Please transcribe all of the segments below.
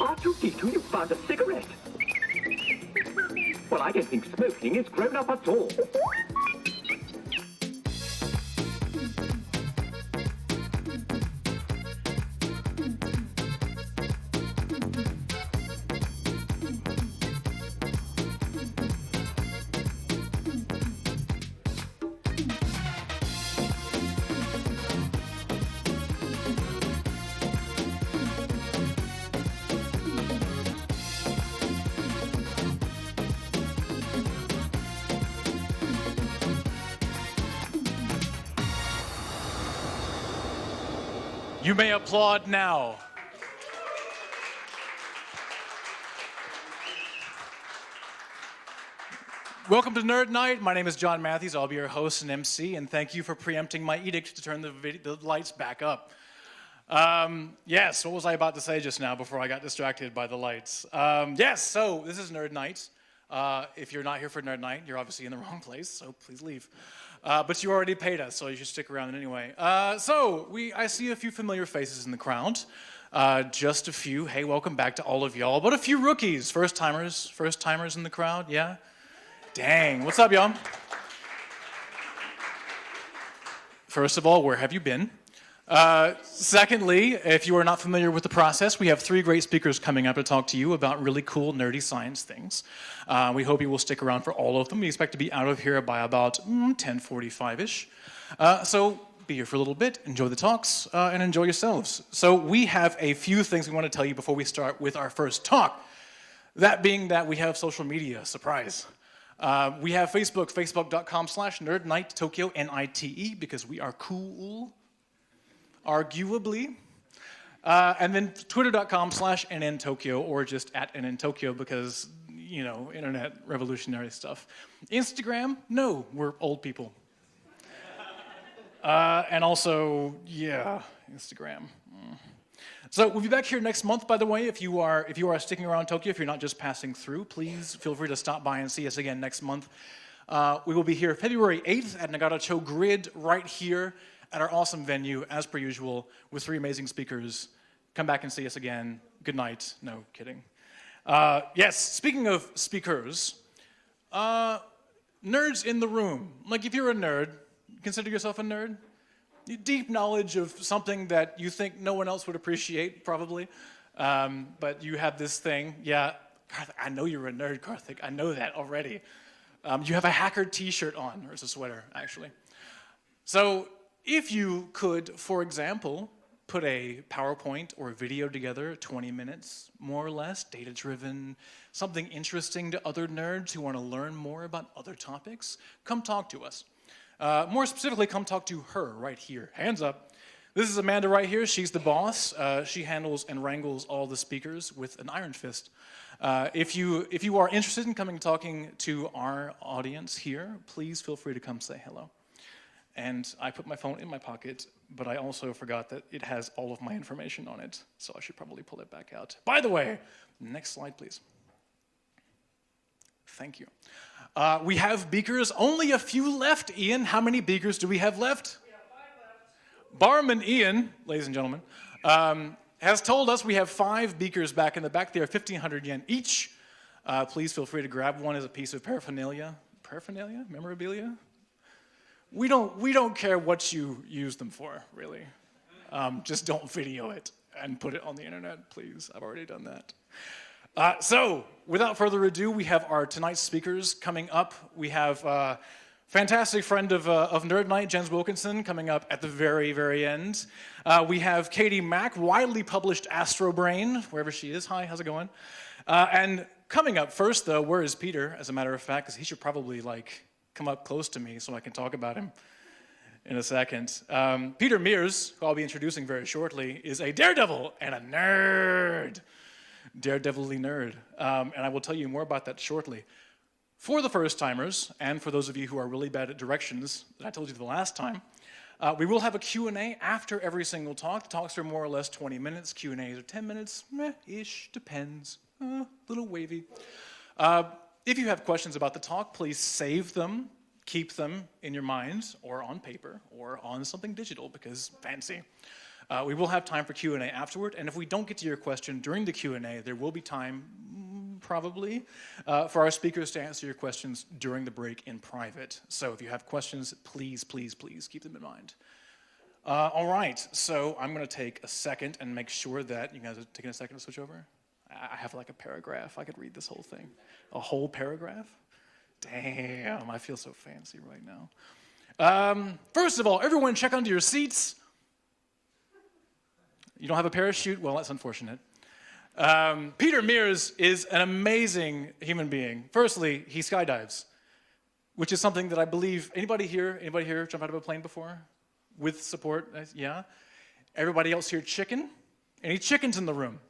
R2-D2, you found a cigarette. Well, I don't think smoking is grown up at all. You may applaud now. Welcome to Nerd Night. My name is John Matthews. I'll be your host and MC, and thank you for preempting my edict to turn the lights back up. Yes, what was I about to say just now before I got distracted by the lights? Yes, so this is Nerd Night. If you're not here for Nerd Night, you're obviously in the wrong place, so please leave. But you already paid us, so you should stick around anyway. I see a few familiar faces in the crowd. Just a few. Hey, welcome back to all of y'all. But a few rookies, first-timers in the crowd, yeah? Dang, what's up, y'all? First of all, where have you been? Secondly, if you are not familiar with the process, we have 3 great speakers coming up to talk to you about really cool, nerdy science things. We hope you will stick around for all of them. We expect to be out of here by about 10:45-ish. So be here for a little bit, enjoy the talks, and enjoy yourselves. So we have a few things we want to tell you before we start with our first talk. That being that we have social media, surprise. We have Facebook, facebook.com/nerdnighttokyo, N-I-T-E, because we are cool. Arguably. And then twitter.com/NNTokyo or just @NNTokyo because, you know, internet revolutionary stuff. Instagram? No, we're old people. And also, yeah, Instagram. So we'll be back here next month, by the way. If you are sticking around Tokyo, if you're not just passing through, please feel free to stop by and see us again next month. We will be here February 8th at Nagatacho Grid right here at our awesome venue, as per usual, with 3 amazing speakers. Come back and see us again. Good night. No, kidding. Yes, speaking of speakers, nerds in the room. Like, if you're a nerd, consider yourself a nerd. Deep knowledge of something that you think no one else would appreciate, probably. But you have this thing. Yeah, Karthik, I know you're a nerd, Karthik. I know that already. You have a hacker t-shirt on, or it's a sweater, actually. So, if you could, for example, put a PowerPoint or a video together, 20 minutes, more or less, data-driven, something interesting to other nerds who want to learn more about other topics, come talk to us. More specifically, come talk to her right here. Hands up. This is Amanda right here. She's the boss. She handles and wrangles all the speakers with an iron fist. If you are interested in coming talking to our audience here, please feel free to come say hello. And I put my phone in my pocket, but I also forgot that it has all of my information on it, so I should probably pull it back out. By the way, next slide, please. Thank you. We have beakers, only a few left. Ian, how many beakers do we have left? We have 5 left. Barman Ian, ladies and gentlemen, has told us we have 5 beakers back in the back. They are 1,500 yen each. Please feel free to grab one as a piece of paraphernalia. Paraphernalia? Memorabilia? We don't care what you use them for, really. Just don't video it and put it on the internet, please. I've already done that. So, without further ado, we have our tonight's speakers coming up. We have a fantastic friend of Nerd Night, Jens Wilkinson, coming up at the very, very end. We have Katie Mack, widely published Astro Brain, wherever she is. Hi, how's it going? And Coming up first, though, where is Peter, as a matter of fact, because he should probably, come up close to me so I can talk about him in a second. Peter Mears, who I'll be introducing very shortly, is a daredevil and a nerd. Daredevilly nerd. And I will tell you more about that shortly. For the first-timers, and for those of you who are really bad at directions, that I told you the last time, we will have a Q&A after every single talk. The talks are more or less 20 minutes. Q&As are 10 minutes. Meh-ish, depends. Little wavy. If you have questions about the talk, please save them. Keep them in your minds, or on paper, or on something digital, because fancy. We will have time for Q&A afterward, and if we don't get to your question during the Q&A, there will be time, probably, for our speakers to answer your questions during the break in private. So if you have questions, please, please, please keep them in mind. All right, so I'm going to take a second and make sure that, you guys are taking a second to switch over? I have a paragraph. I could read this whole thing. A whole paragraph? Damn, I feel so fancy right now. First of all, everyone check under your seats. You don't have a parachute? Well, that's unfortunate. Peter Mears is an amazing human being. Firstly, he skydives, which is something that I believe, anybody here jump out of a plane before? With support? Yeah? Everybody else here chicken? Any chickens in the room?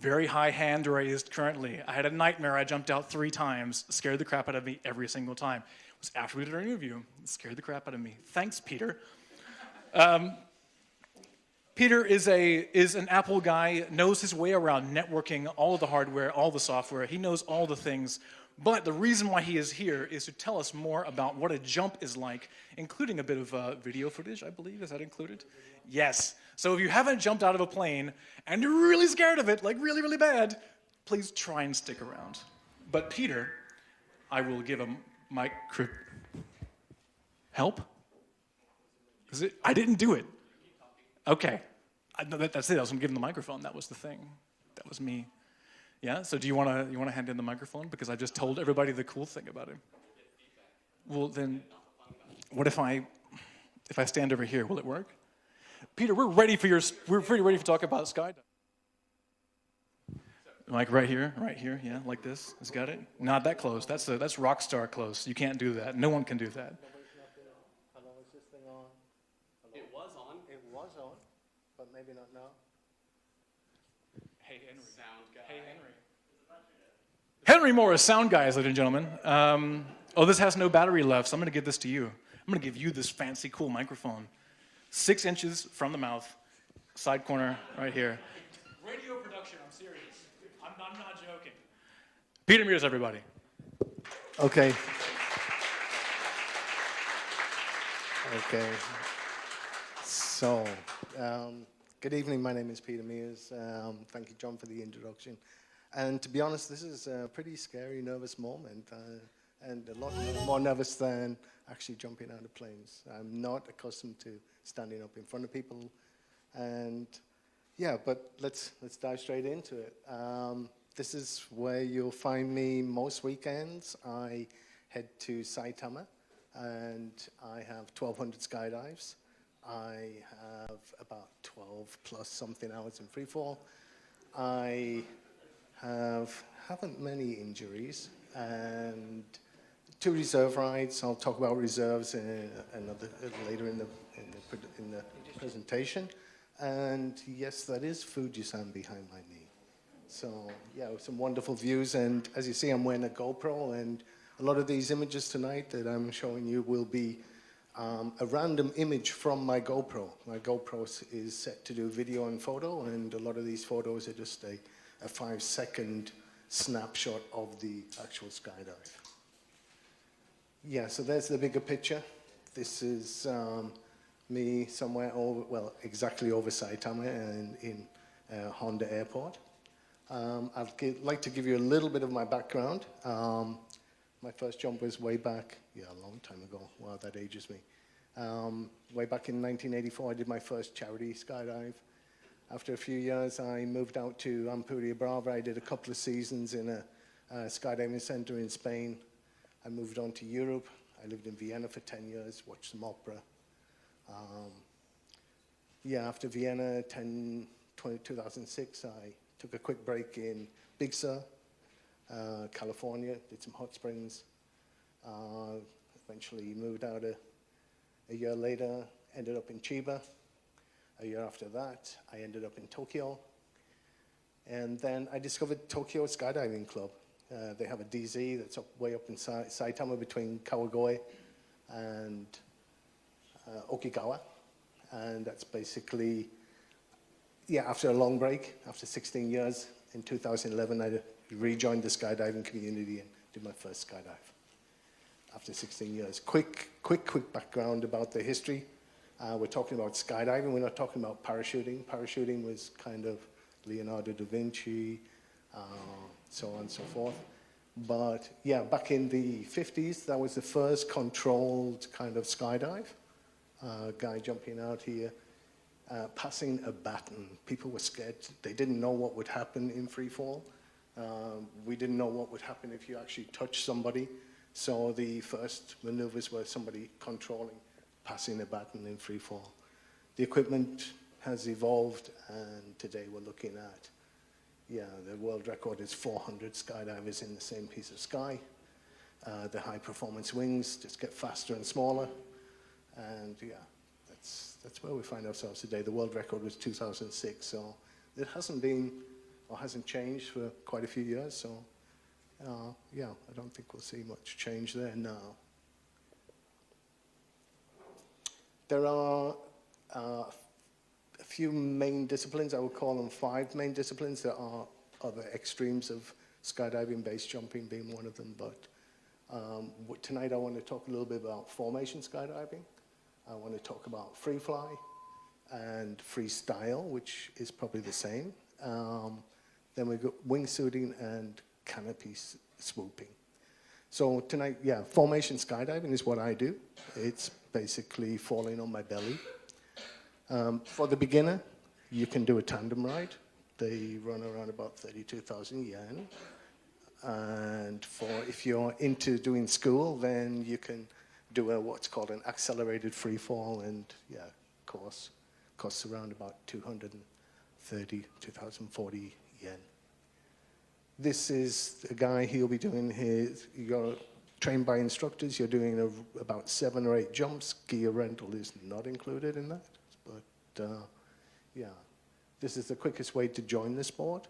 Very high hand raised currently. I had a nightmare. I jumped out 3 times. Scared the crap out of me every single time. It was after we did our interview. It scared the crap out of me. Thanks, Peter. Peter is an Apple guy, knows his way around networking, all of the hardware, all the software. He knows all the things. But the reason why he is here is to tell us more about what a jump is like, including a bit of video footage, I believe. Is that included? Yes. So if you haven't jumped out of a plane and you're really scared of it, really, really bad, please try and stick around. But Peter, I will give a micro... Help? I didn't do it. Okay. That's it. I was going to give him the microphone. That was the thing. That was me. Yeah? So do you want to hand in the microphone? Because I just told everybody the cool thing about him. Well, then, what if I stand over here? Will it work? Peter, we're pretty ready to talk about skydiving. Like right here, yeah, like this. Has got it? Not that close. That's rock star close. You can't do that. No one can do that. Hello, is this thing on? Hello? It was on. It was on, but maybe not now. Hey, Henry. Sound guy. Hey, Henry. Henry Morris, sound guys, ladies and gentlemen. This has no battery left, so I'm going to give this to you. I'm going to give you this fancy, cool microphone. 6 inches from the mouth, side corner, right here. Radio production, I'm serious. I'm not joking. Peter Mears, everybody. Okay. So, good evening. My name is Peter Mears. Thank you, John, for the introduction. And to be honest, this is a pretty scary, nervous moment, and a lot more nervous than actually jumping out of planes. I'm not accustomed to standing up in front of people, and yeah, but let's dive straight into it. This is where you'll find me most weekends. I head to Saitama, and I have 1,200 skydives. I have about 12 plus something hours in free fall. I haven't many injuries, and 2 reserve rides. I'll talk about reserves later in the presentation. And yes, that is Fuji-san behind my knee. So yeah, some wonderful views. And as you see, I'm wearing a GoPro, and a lot of these images tonight that I'm showing you will be a random image from my GoPro. My GoPro is set to do video and photo, and a lot of these photos are just a 5-second snapshot of the actual skydive. Yeah, so there's the bigger picture. This is me somewhere exactly over Saitama in Honda Airport. I'd like to give you a little bit of my background. My first jump was way back, a long time ago. Wow, that ages me. Way back in 1984, I did my first charity skydive. After a few years, I moved out to Ampuria Brava. I did a couple of seasons in a skydiving center in Spain. I moved on to Europe. I lived in Vienna for 10 years, watched some opera. After Vienna, 2006, I took a quick break in Big Sur, California, did some hot springs. Eventually moved out a year later, ended up in Chiba. A year after that, I ended up in Tokyo. And then I discovered Tokyo Skydiving Club. They have a DZ that's way up in Saitama between Kawagoe and Okinawa. And that's basically, after a long break, after 16 years, in 2011, I rejoined the skydiving community and did my first skydive after 16 years. Quick background about the history. We're talking about skydiving. We're not talking about parachuting. Parachuting was kind of Leonardo da Vinci, so on and so forth. But back in the 50s, that was the first controlled kind of skydive. Guy jumping out here, passing a baton. People were scared. They didn't know what would happen in free fall. We didn't know what would happen if you actually touched somebody. So the first maneuvers were somebody controlling, passing a baton in free fall. The equipment has evolved, and today we're looking at, the world record is 400 skydivers in the same piece of sky. The high performance wings just get faster and smaller. And that's where we find ourselves today. The world record was 2006, so it hasn't been or hasn't changed for quite a few years. So I don't think we'll see much change there now. There are a few main disciplines. I would call them 5 main disciplines. There are other extremes of skydiving, base jumping being one of them. But tonight I want to talk a little bit about formation skydiving. I want to talk about free fly and freestyle, which is probably the same. Then we've got wingsuiting and canopy swooping. So tonight, formation skydiving is what I do. It's basically falling on my belly. For the beginner, you can do a tandem ride. They run around about 32,000 yen. And if you're into doing school, then you can do what's called an accelerated free fall, and costs around about 230, 2,040 yen. This is a guy, he'll be doing you're trained by instructors, you're doing about 7 or 8 jumps. Gear rental is not included in that, but this is the quickest way to join the sport.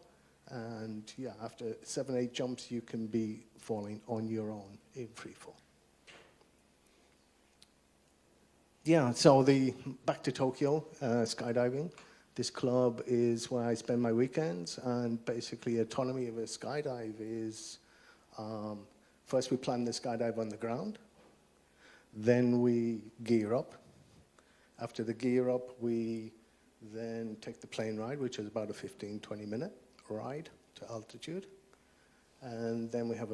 And after 7, 8 jumps, you can be falling on your own in free fall. So back to Tokyo, skydiving. This club is where I spend my weekends, and basically autonomy of a skydive is, first we plan the skydive on the ground, then we gear up. After the gear up, we then take the plane ride, which is about a 15-20 minute ride to altitude. And then we have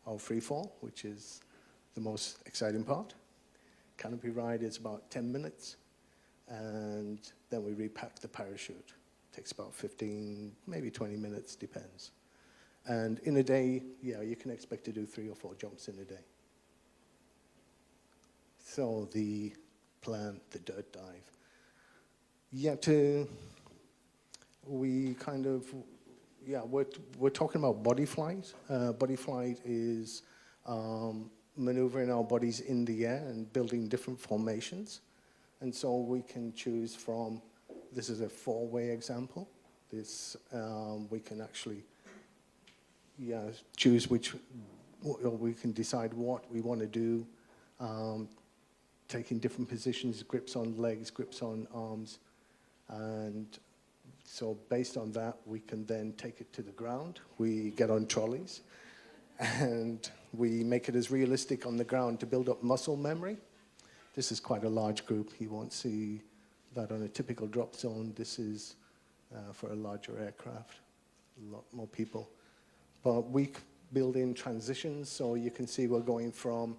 our free fall, which is the most exciting part. Canopy ride is about 10 minutes. And then we repack the parachute. Takes about 15, maybe 20 minutes, depends. And in a day, you can expect to do 3 or 4 jumps in a day. So the plan, the dirt dive. We're talking about body flight. Body flight is maneuvering our bodies in the air and building different formations. And so we can choose from, this is a 4-way example. We can actually choose or we can decide what we want to do, taking different positions, grips on legs, grips on arms. And so based on that, we can then take it to the ground. We get on trolleys, and we make it as realistic on the ground to build up muscle memory. This is quite a large group. You won't see that on a typical drop zone. This is for a larger aircraft, a lot more people. But we build in transitions, so you can see we're going from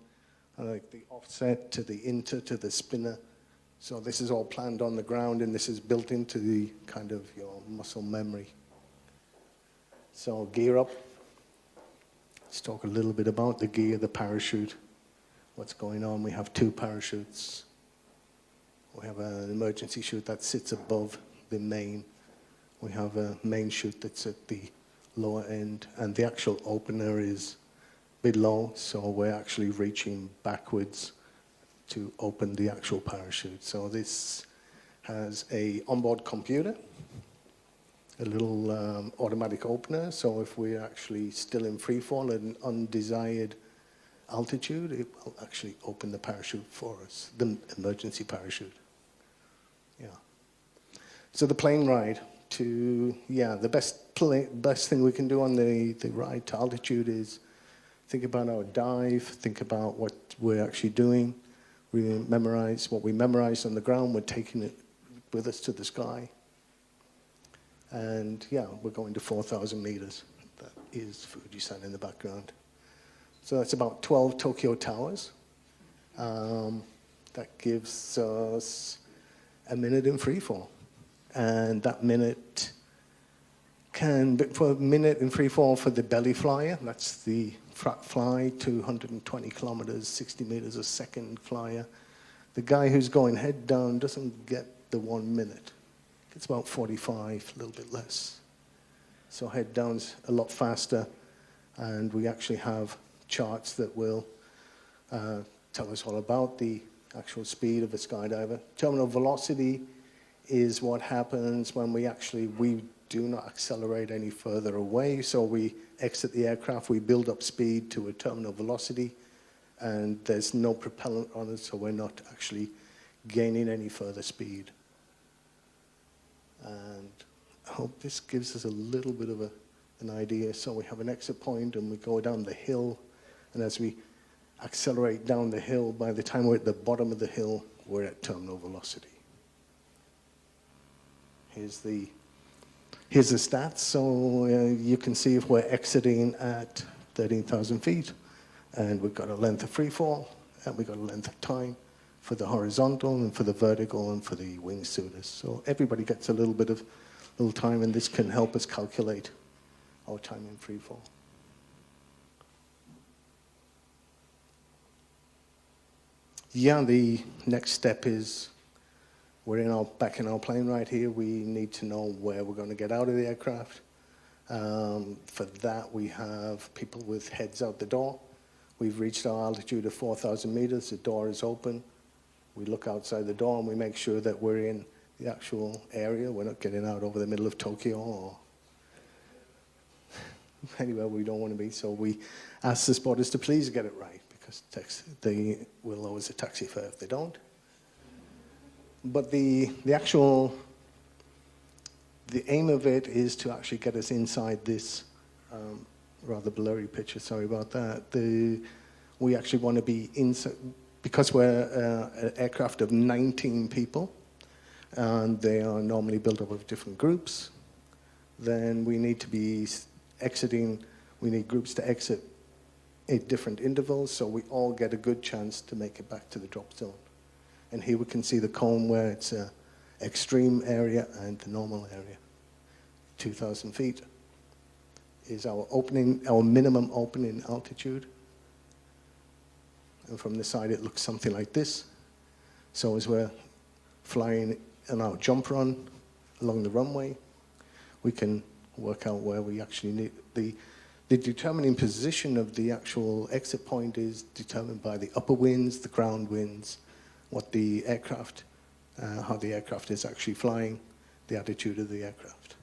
like the offset to the inter to the spinner. So this is all planned on the ground, and this is built into the kind of your muscle memory. So gear up. Let's talk a little bit about the gear, the parachute. What's going on? We have 2 parachutes. We have an emergency chute that sits above the main We have a main chute that's at the lower end, and the actual opener is below, so we're actually reaching backwards to open the actual parachute. So this has a onboard computer, a little automatic opener, so if we're actually still in free fall at an undesired altitude, it will actually open the parachute for us, the emergency parachute. Yeah. So the plane ride the best thing we can do on the ride to altitude is think about our dive, think about what we're actually doing. We memorize what we memorized on the ground, we're taking it with us to the sky. And yeah, we're going to 4,000 meters. That is Fuji-san in the background. So that's about 12 Tokyo towers. That gives us a minute in free fall. And that minute for a minute in free fall for the belly flyer, that's the frat fly, 220 kilometers, 60 meters a second flyer. The guy who's going head down doesn't get the 1 minute. It's about 45, a little bit less. So head down's a lot faster, and we actually have charts that will tell us all about the actual speed of a skydiver. Terminal velocity is what happens when we do not accelerate any further away. So we exit the aircraft, we build up speed to a terminal velocity, and there's no propellant on it, so we're not actually gaining any further speed. And I hope this gives us a little bit of an idea. So we have an exit point and we go down the hill, and as we accelerate down the hill, by the time we're at the bottom of the hill, we're at terminal velocity. Here's the stats. So you can see if we're exiting at 13,000 feet, and we've got a length of free fall, and we've got a length of time for the horizontal and for the vertical and for the wingsuiters. So everybody gets a little time, and this can help us calculate our time in free fall. Yeah, the next step is we're back in our plane right here. We need to know where we're going to get out of the aircraft. For that, we have people with heads out the door. We've reached our altitude of 4,000 meters. The door is open. We look outside the door and we make sure that we're in the actual area. We're not getting out over the middle of Tokyo or anywhere we don't want to be. So we ask the spotters to please get it right, because they will lose a taxi fare if they don't. But the aim of it is to actually get us inside this rather blurry picture. Sorry about that. We actually want to be inside, because we're an aircraft of 19 people, and they are normally built up of different groups. Then we need to be exiting. We need groups to exit at different intervals, so we all get a good chance to make it back to the drop zone. And here we can see the cone where it's an extreme area and the normal area. 2,000 feet is our minimum opening altitude. And from the side, it looks something like this. So as we're flying in our jump run along the runway, we can work out where we actually need. The determining position of the actual exit point is determined by the upper winds, the ground winds, what the aircraft, how the aircraft is actually flying, the attitude of the aircraft.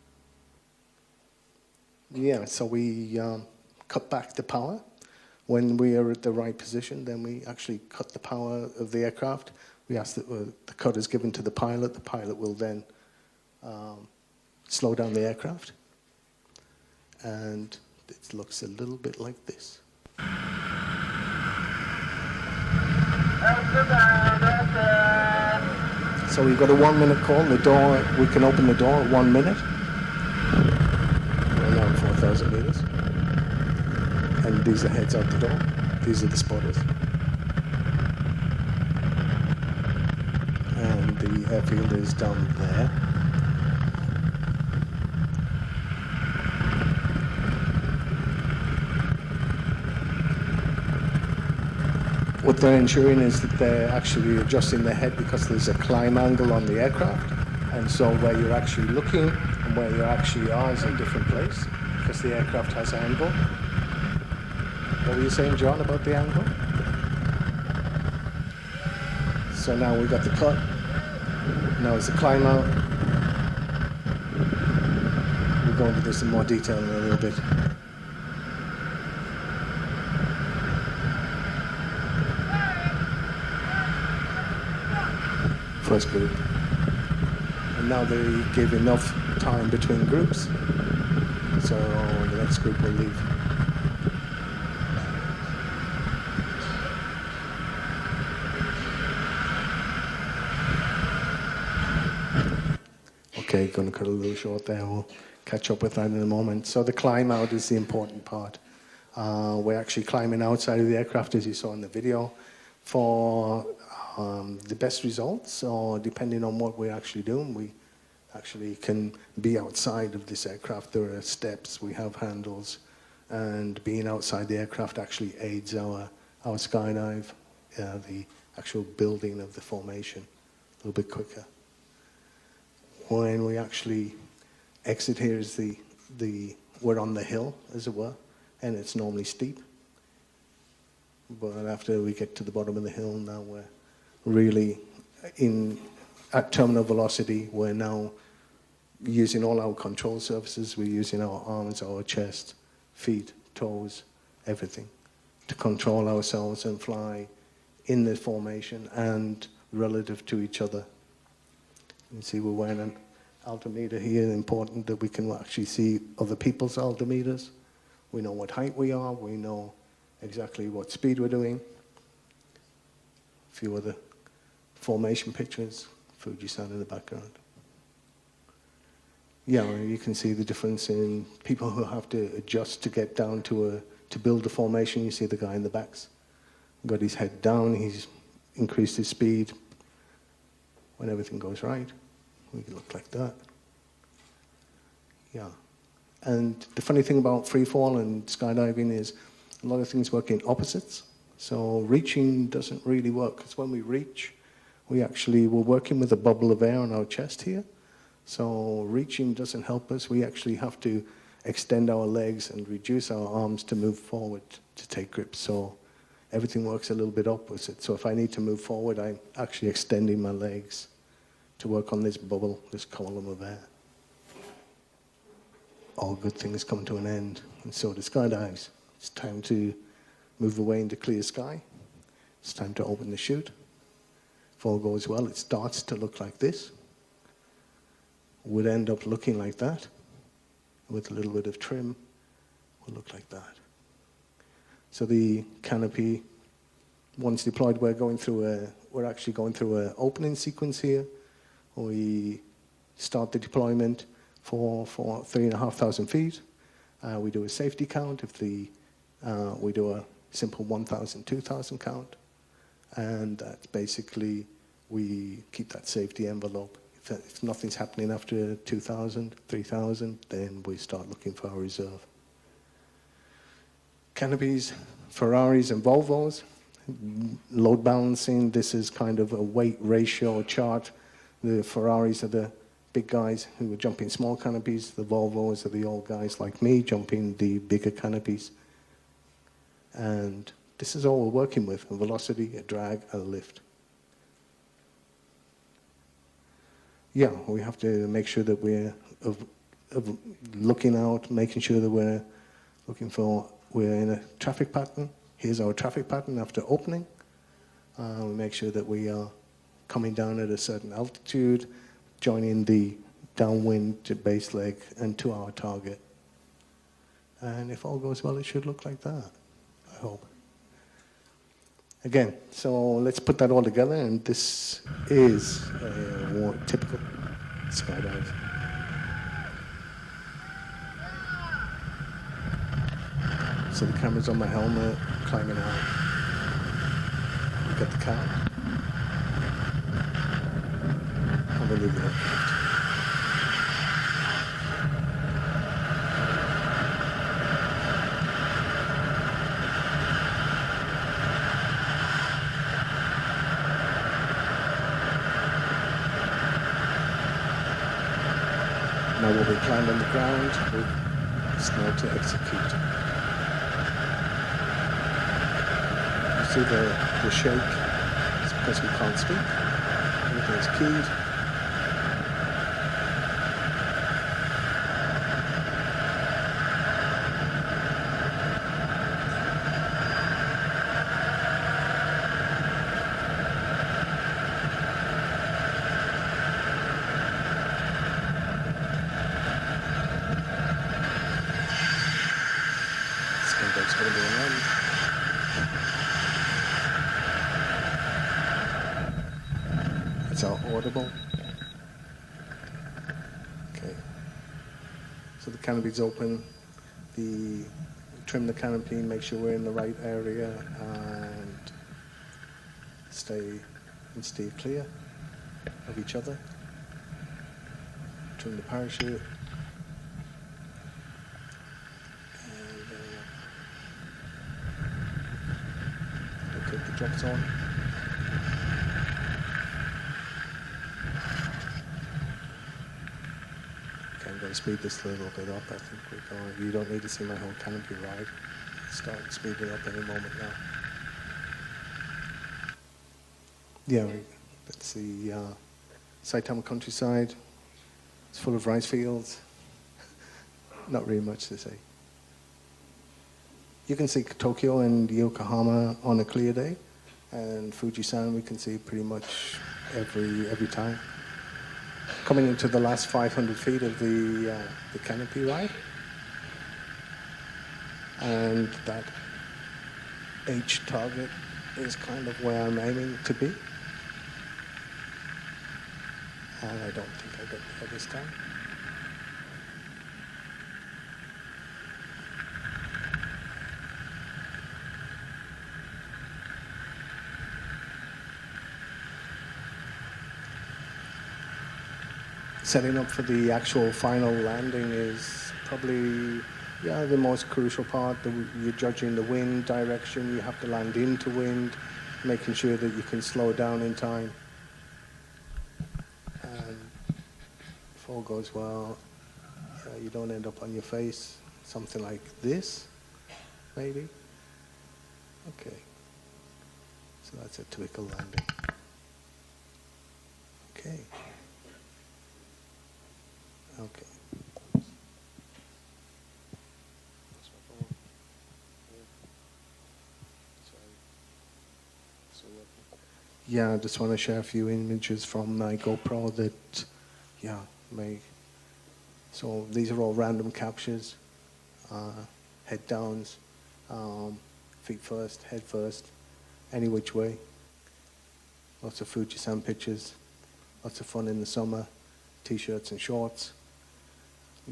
Yeah, so we cut back the power. When we are at the right position, then we actually cut the power of the aircraft. We ask that the cut is given to the pilot. The pilot will then slow down the aircraft. And it looks a little bit like this. So we've got a 1 minute call. The door, we can open the door at 1 minute. We're now at 4,000 meters. And these are heads out the door. These are the spotters. And the airfield is down there. What they're ensuring is that they're actually adjusting their head, because there's a climb angle on the aircraft, And so where you're actually looking and where you actually are is a different place because the aircraft has an angle. What were you saying, John, about the angle? So now we've got the cut. Now it's the climb out. We'll go into this in more detail in a little bit. First group. And now they give enough time between groups, so the next group will leave. Okay, going to cut a little short there. We'll catch up with that in a moment. So the climb out is the important part. We're actually climbing outside of the aircraft, as you saw in the video, for the best results, or depending on what we're actually doing, we actually can be outside of this aircraft. There are steps, we have handles, and being outside the aircraft actually aids our skydive, the actual building of the formation a little bit quicker. When we actually exit here is we're on the hill, as it were, and it's normally steep. But after we get to the bottom of the hill, now we're really at terminal velocity. We're now using all our control surfaces. We're using our arms, our chest, feet, toes, everything to control ourselves and fly in the formation and relative to each other. You can see we're wearing an altimeter here. Important that we can actually see other people's altimeters. We know what height we are. We know exactly what speed we're doing. A few other formation pictures, Fuji-san in the background. Yeah, you can see the difference in people who have to adjust to get down to build the formation. You see the guy in the backs, got his head down, he's increased his speed. When everything goes right, we can look like that. Yeah, and the funny thing about free fall and skydiving is a lot of things work in opposites. So reaching doesn't really work, because when we reach, we're working with a bubble of air on our chest here. So reaching doesn't help us. We actually have to extend our legs and reduce our arms to move forward to take grip. So everything works a little bit opposite. So if I need to move forward, I'm actually extending my legs to work on this bubble, this column of air. All good things come to an end, and so do skydives. It's time to move away into clear sky. It's time to open the chute. If all goes well, it starts to look like this. Would end up looking like that. With a little bit of trim, will look like that. So the canopy, once deployed, we're actually going through an opening sequence here. We start the deployment for 3,500 feet. We do a safety count we do a simple 1,000, 2,000 count. And that's basically, we keep that safety envelope. If nothing's happening after 2,000, 3,000, then we start looking for our reserve. Canopies, Ferraris and Volvos, load balancing, this is kind of a weight ratio chart. The Ferraris are the big guys who are jumping small canopies. The Volvos are the old guys like me jumping the bigger canopies. And this is all we're working with, a velocity, a drag, and a lift. Yeah, we have to make sure that we're looking out, making sure that we're in a traffic pattern. Here's our traffic pattern after opening. We make sure that we are coming down at a certain altitude, joining the downwind to base leg and to our target. And if all goes well, it should look like that, I hope. Again, so let's put that all together, and this is a more typical skydive. So the camera's on my helmet, climbing out. We got the count. And we'll leave it at Now we'll be planned on the ground with snow to execute. You see the shake? It's because we can't speak. Everything's keyed. It's going to be an end. It's our audible. Okay. So the canopy's open. Trim the canopy, make sure we're in the right area, and stay clear of each other. Trim the parachute. The drop zone. Okay, I'm going to speed this a little bit up. I think we're going. You don't need to see my whole canopy ride. Start speeding up any moment now. Yeah, that's the Saitama countryside. It's full of rice fields. Not really much to say. You can see Tokyo and Yokohama on a clear day, and Fujisan we can see pretty much every time. Coming into the last 500 feet of the canopy ride, and that H target is kind of where I'm aiming to be. And I don't think I got there this time. Setting up for the actual final landing is probably the most crucial part. You're judging the wind direction. You have to land into wind, making sure that you can slow down in time. And if all goes well, you don't end up on your face. Something like this, maybe. Okay. So that's a typical landing. Okay. Okay. Yeah, I just want to share a few images from my GoPro that, so these are all random captures, head downs, feet first, head first, any which way. Lots of Fujisan pictures, lots of fun in the summer, t-shirts and shorts.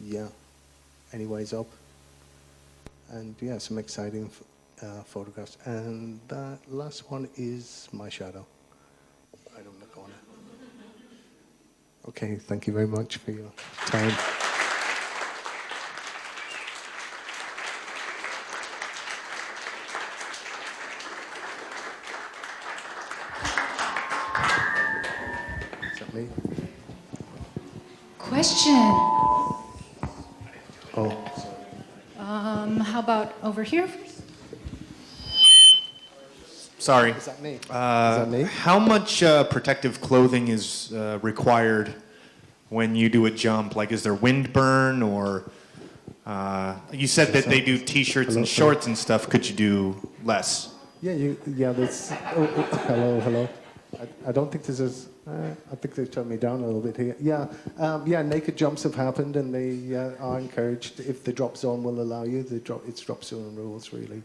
Yeah, anyways up. And some exciting photographs. And that last one is my shadow. Right on the corner. Okay, thank you very much for your time. Is that me? Question. Oh. How about over here? Sorry. Is that me? Is that me? How much protective clothing is required when you do a jump? Like, is there wind burn, or you said that they do t-shirts and shorts and stuff. Could you do less? There's... hello. I don't think this is... I think they've turned me down a little bit here. Naked jumps have happened, and they are encouraged if the drop zone will allow you. It's drop zone rules, really.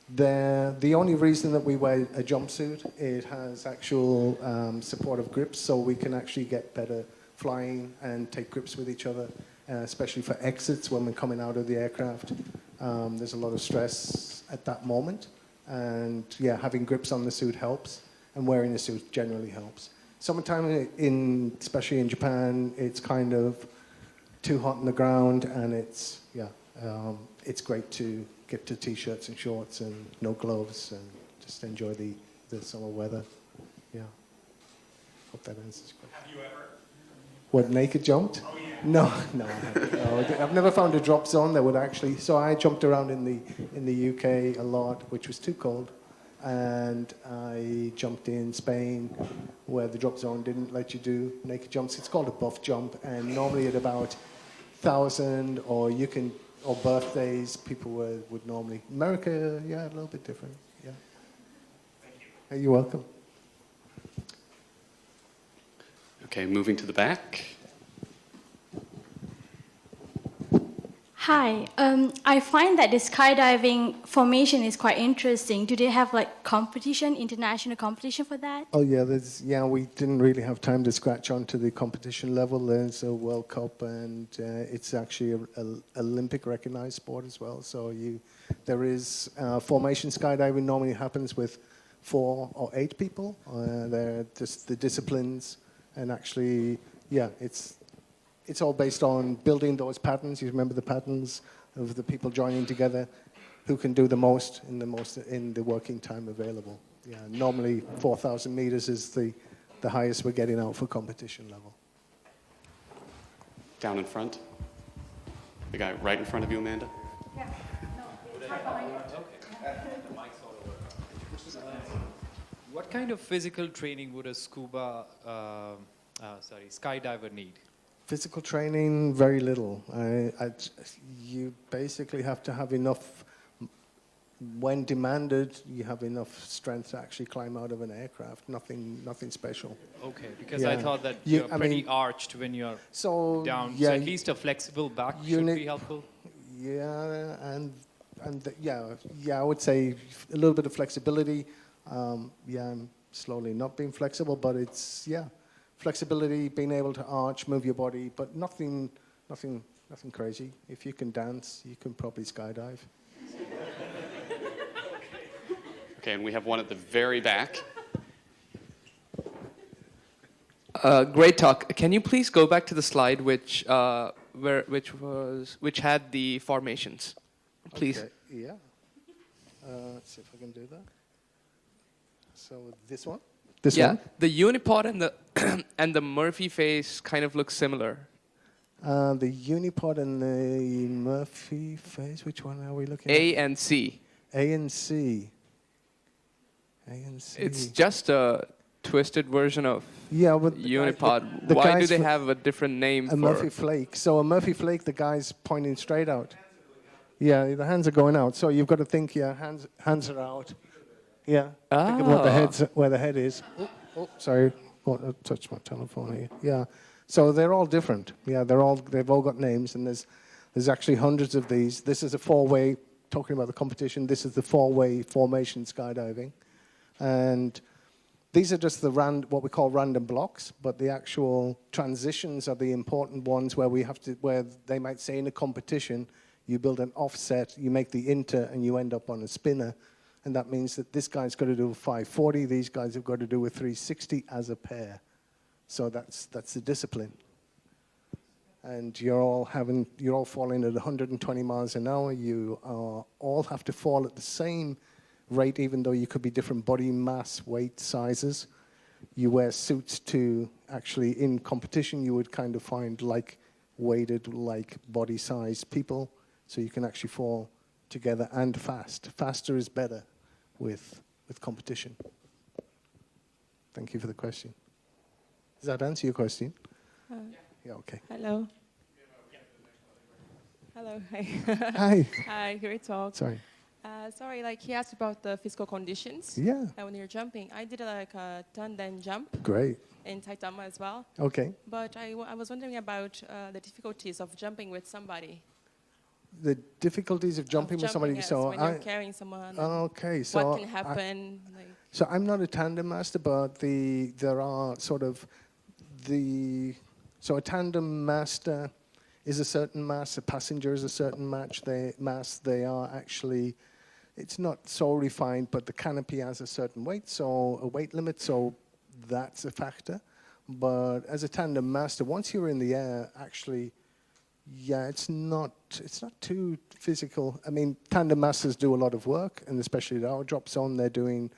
The only reason that we wear a jumpsuit, it has actual supportive grips, so we can actually get better flying and take grips with each other, especially for exits when we're coming out of the aircraft. There's a lot of stress at that moment, and having grips on the suit helps. And wearing a suit generally helps. Summertime, especially in Japan, it's kind of too hot on the ground, and it's great to get to t-shirts and shorts and no gloves and just enjoy the summer weather. Yeah. Hope that answers the question. Have you ever? What, naked jumped? No, no, I've never found a drop zone that would actually. So I jumped around in the UK a lot, which was too cold, and I jumped in Spain, where the drop zone didn't let you do naked jumps. It's called a buff jump, and normally at about 1,000 or birthdays, people would normally. America, yeah, a little bit different. Yeah. Thank you. Hey, you're welcome. Okay, moving to the back. Hi, I find that the skydiving formation is quite interesting. Do they have like competition, international competition for that? Oh yeah, we didn't really have time to scratch onto the competition level. There's a World Cup, and it's actually an Olympic recognized sport as well. So there is formation skydiving normally happens with 4 or 8 people. They're just the disciplines, and actually, yeah, it's all based on building those patterns. You remember the patterns of the people joining together, who can do the most in the working time available. Yeah, normally 4,000 meters is the highest we're getting out for competition level. Down in front. The guy right in front of you, Amanda. Yeah, no, it's right behind you. What kind of physical training would a skydiver need? Physical training, very little. You basically have to have enough, when demanded, you have enough strength to actually climb out of an aircraft. Nothing special. Okay, because Yeah. I thought that you're pretty arched when you're down. Yeah, so at least a flexible back should be helpful. Yeah, I would say a little bit of flexibility. I'm slowly not being flexible, but it's flexibility, being able to arch, move your body, but nothing crazy. If you can dance, you can probably skydive. Okay, and we have one at the very back. Great talk. Can you please go back to the slide which had the formations, please? Okay, yeah. Let's see if I can do that. So this one. This one. The unipod and the and the Murphy face kind of look similar. The unipod and the Murphy face. Which one are we looking at? A and C. A and C. A and C. It's just a twisted version of but unipod. The Why do guys they have a different name for Murphy flake? So a Murphy flake, the guy's pointing straight out. Yeah, the hands are going out. So you've got to think. Yeah, hands are out. Yeah. Think of where the head is. Oh, sorry. Oh, I touched my telephone here. Yeah. So they're all different. Yeah, they've all got names, and there's actually hundreds of these. This is a 4-way. Talking about the competition, this is the 4-way formation skydiving, and these are just what we call random blocks. But the actual transitions are the important ones where they might say in a competition, you build an offset, you make the inter, and you end up on a spinner. And that means that this guy's got to do a 540, these guys have got to do a 360 as a pair. So that's the discipline. And you're all falling at 120 miles an hour. You all have to fall at the same rate, even though you could be different body mass, weight, sizes. You wear suits to actually, in competition, you would kind of find weighted, body size people. So you can actually fall together and fast. Faster is better with competition. Thank you for the question. Does that answer your question? Yeah, okay. Hello. Hello, hi. Hi. Hi, great talk. Sorry. Sorry, he asked about the physical conditions. Yeah. When you're jumping. I did a tandem jump. Great. In Taitama as well. Okay. But I was wondering about the difficulties of jumping with somebody. The difficulties of jumping with somebody. Yes, So when you're carrying someone. Okay. So what can happen? So I'm not a tandem master, but there are so a tandem master is a certain mass, a passenger is a certain mass. They are actually, it's not so refined, but the canopy has a certain weight, so a weight limit, so that's a factor. But as a tandem master, once you're in the air, actually, yeah, it's not too physical. I mean, tandem masters do a lot of work, and especially at our drop zone, they're doing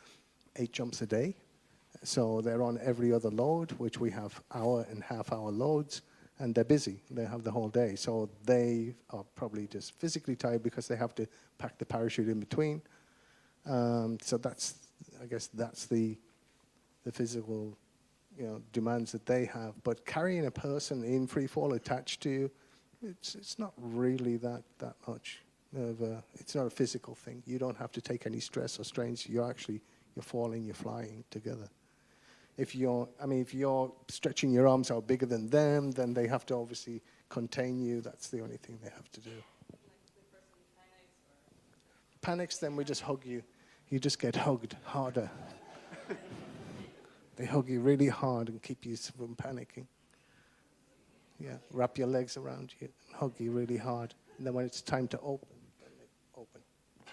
8 jumps a day. So they're on every other load, which we have hour and half-hour loads, and they're busy. They have the whole day. So they are probably just physically tired because they have to pack the parachute in between. So I guess that's the physical, demands that they have. But carrying a person in free fall attached to you, it's not really that much of it's not a physical thing. You don't have to take any stress or strains. You're falling, you're flying together. If you're stretching your arms out bigger than them, then they have to obviously contain you. That's the only thing they have to do. Panics, then we just hug you. You just get hugged harder. They hug you really hard and keep you from panicking. Yeah, wrap your legs around you, hug you really hard. And then when it's time to open,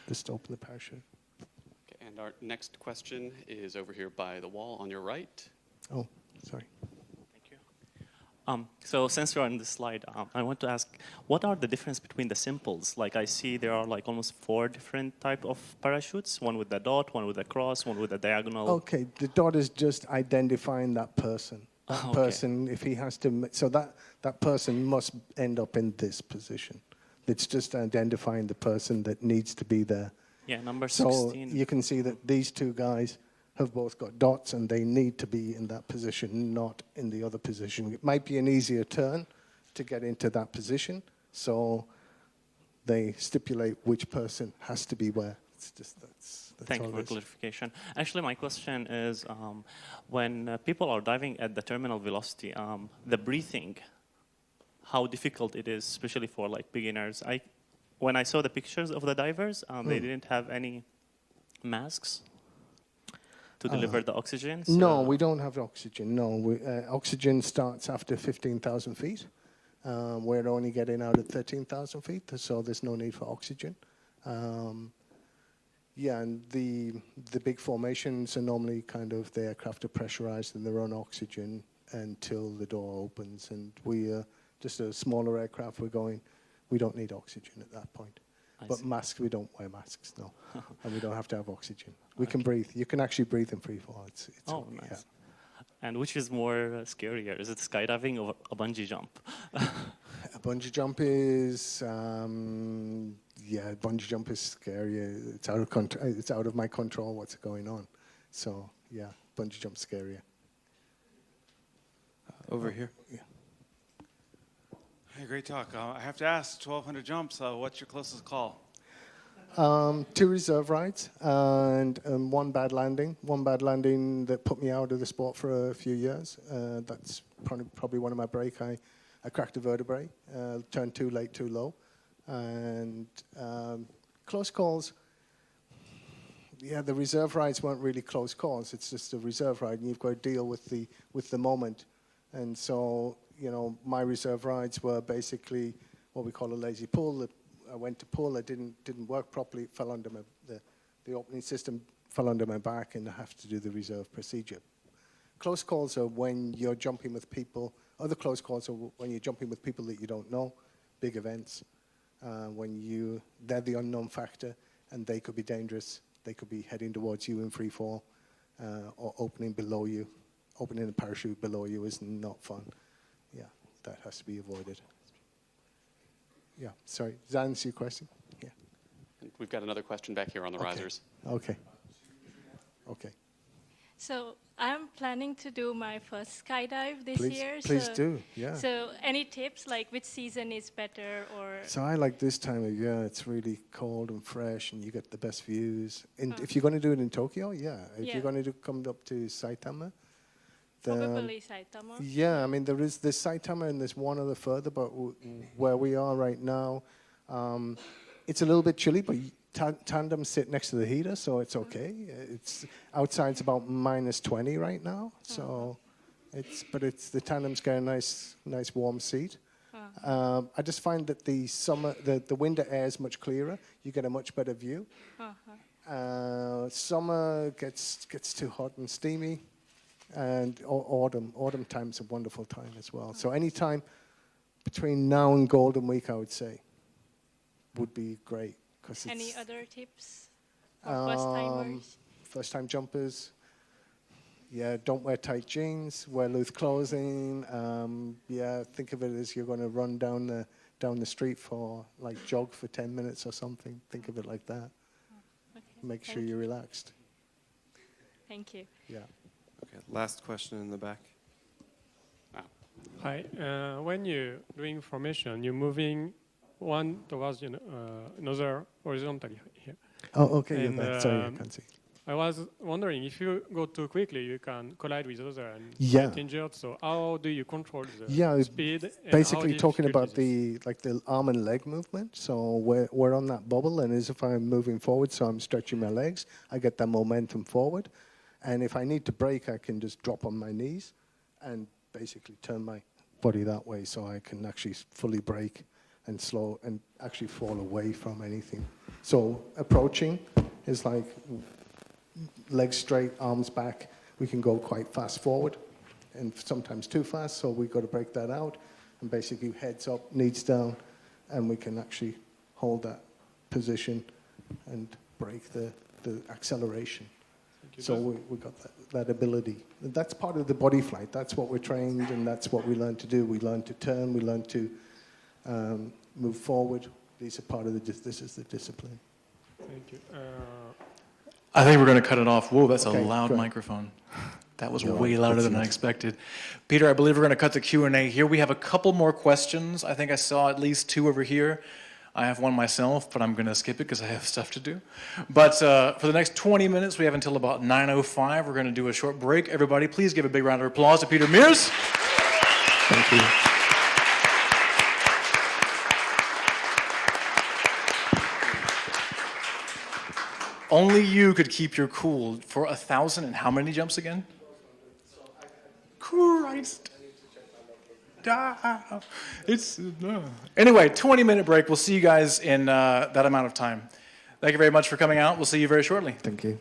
just open the parachute. Okay, and our next question is over here by the wall on your right. Oh, sorry. Thank you. So since you're on this slide, I want to ask, what are the difference between the simples? Like I see there are like almost 4 different type of parachutes, one with the dot, one with a cross, one with a diagonal. Okay, the dot is just identifying that person. That person, if he has to, so that person must end up in this position. It's just identifying the person that needs to be there. Yeah, number So 16. you can see that these two guys have both got dots and they need to be in that position, not in the other position. It might be an easier turn to get into that position, so they stipulate which person has to be where. It's just that's Thank all you it for is. clarification. Actually, my question is, when people are diving at the terminal velocity, the breathing, how difficult it is, especially for like beginners. When I saw the pictures of the divers, they didn't have any masks to deliver the oxygen. So No, we don't have oxygen. No, oxygen starts after 15,000 feet. We're only getting out at 13,000 feet, so there's no need for oxygen. Yeah, and the big formations are normally the aircraft are pressurized and they're on oxygen until the door opens. And we just a smaller aircraft, we don't need oxygen at that point. But masks, we don't wear masks, no. And we don't have to have oxygen. We can breathe. You can actually breathe in free fall. It's nice. Yeah. And which is more scarier? Is it skydiving or a bungee jump? A bungee jump is, bungee jump is scary. It's out of it's out of my control what's going on. So yeah, bungee jump's scarier. Over here. Yeah. Hey, great talk. I have to ask, 1,200 jumps, what's your closest call? 2 reserve rides and 1 bad landing. 1 bad landing that put me out of the sport for a few years. That's probably one of my break. I cracked a vertebrae, turned too late, too low. And close calls, yeah, the reserve rides weren't really close calls. It's just a reserve ride, and you've got to deal with the moment. And so, my reserve rides were basically what we call a lazy pull. I went to pull, it didn't work properly, it fell under the opening system fell under my back, and I have to do the reserve procedure. Close calls are when you're jumping with people. Other close calls are when you're jumping with people that you don't know, big events. They're the unknown factor, and they could be dangerous. They could be heading towards you in free fall, or opening below you. Opening a parachute below you is not fun. Yeah, that has to be avoided. Yeah, sorry, does that answer your question? Yeah. We've got another question back here on the risers. Okay. Okay. So I'm planning to do my first skydive this year. Please do, yeah. So any tips, like which season is better, or? So I like this time of year. It's really cold and fresh, and you get the best views. And if you're going to do it in Tokyo, yeah. If you're going to come up to Saitama, probably Saitama. Yeah, I mean there's Saitama and there's one other further, but where we are right now, it's a little bit chilly, but tandems sit next to the heater, so it's okay. It's outside. It's about -20 right now, so it's the tandems get a nice warm seat. I just find that the winter air is much clearer. You get a much better view. Summer gets too hot and steamy, and autumn time's a wonderful time as well. So any time between now and Golden Week, I would say, would be great. Any other tips for first-timers? First-time jumpers, Yeah, don't wear tight jeans, wear loose clothing. Yeah, think of it as you're going to run down the street for, like, jog for 10 minutes or something. Think of it like that. Okay. Make sure you're relaxed. Thank you. Yeah. Okay, last question in the back. Hi. When you're doing formation, you're moving one towards another horizontally here. Oh, okay. And, yeah, sorry, I can't see. I was wondering, if you go too quickly, you can collide with other and Yeah. get injured. So how do you control the Yeah, speed? And basically how talking difficult about is it? the arm and leg movement. So we're on that bubble, and as if I'm moving forward, so I'm stretching my legs, I get that momentum forward. And if I need to brake, I can just drop on my knees and basically turn my body that way, so I can actually fully brake and slow and actually fall away from anything. So approaching is like legs straight, arms back. We can go quite fast forward and sometimes too fast, so we've got to break that out. And basically heads up, knees down, and we can actually hold that position and break the acceleration. So we got that ability. And that's part of the body flight. That's what we're trained, and that's what we learn to do. We learn to turn, we learn to move forward. These are part of this is the discipline. Thank you. I think we're going to cut it off. Whoa, that's Okay, a loud good. microphone. That was You're way right, louder that's than I nice. expected. Peter, I believe we're going to cut the Q&A here. We have a couple more questions. I think I saw at least 2 over here. I have one myself, but I'm going to skip it because I have stuff to do. But for the next 20 minutes, we have until about 9:05. We're going to do a short break. Everybody, please give a big round of applause to Peter Mears. Thank you. Only you could keep your cool for 1,000 and how many jumps again? Christ. It's Anyway, 20-minute break. We'll see you guys in that amount of time. Thank you very much for coming out. We'll see you very shortly. Thank you.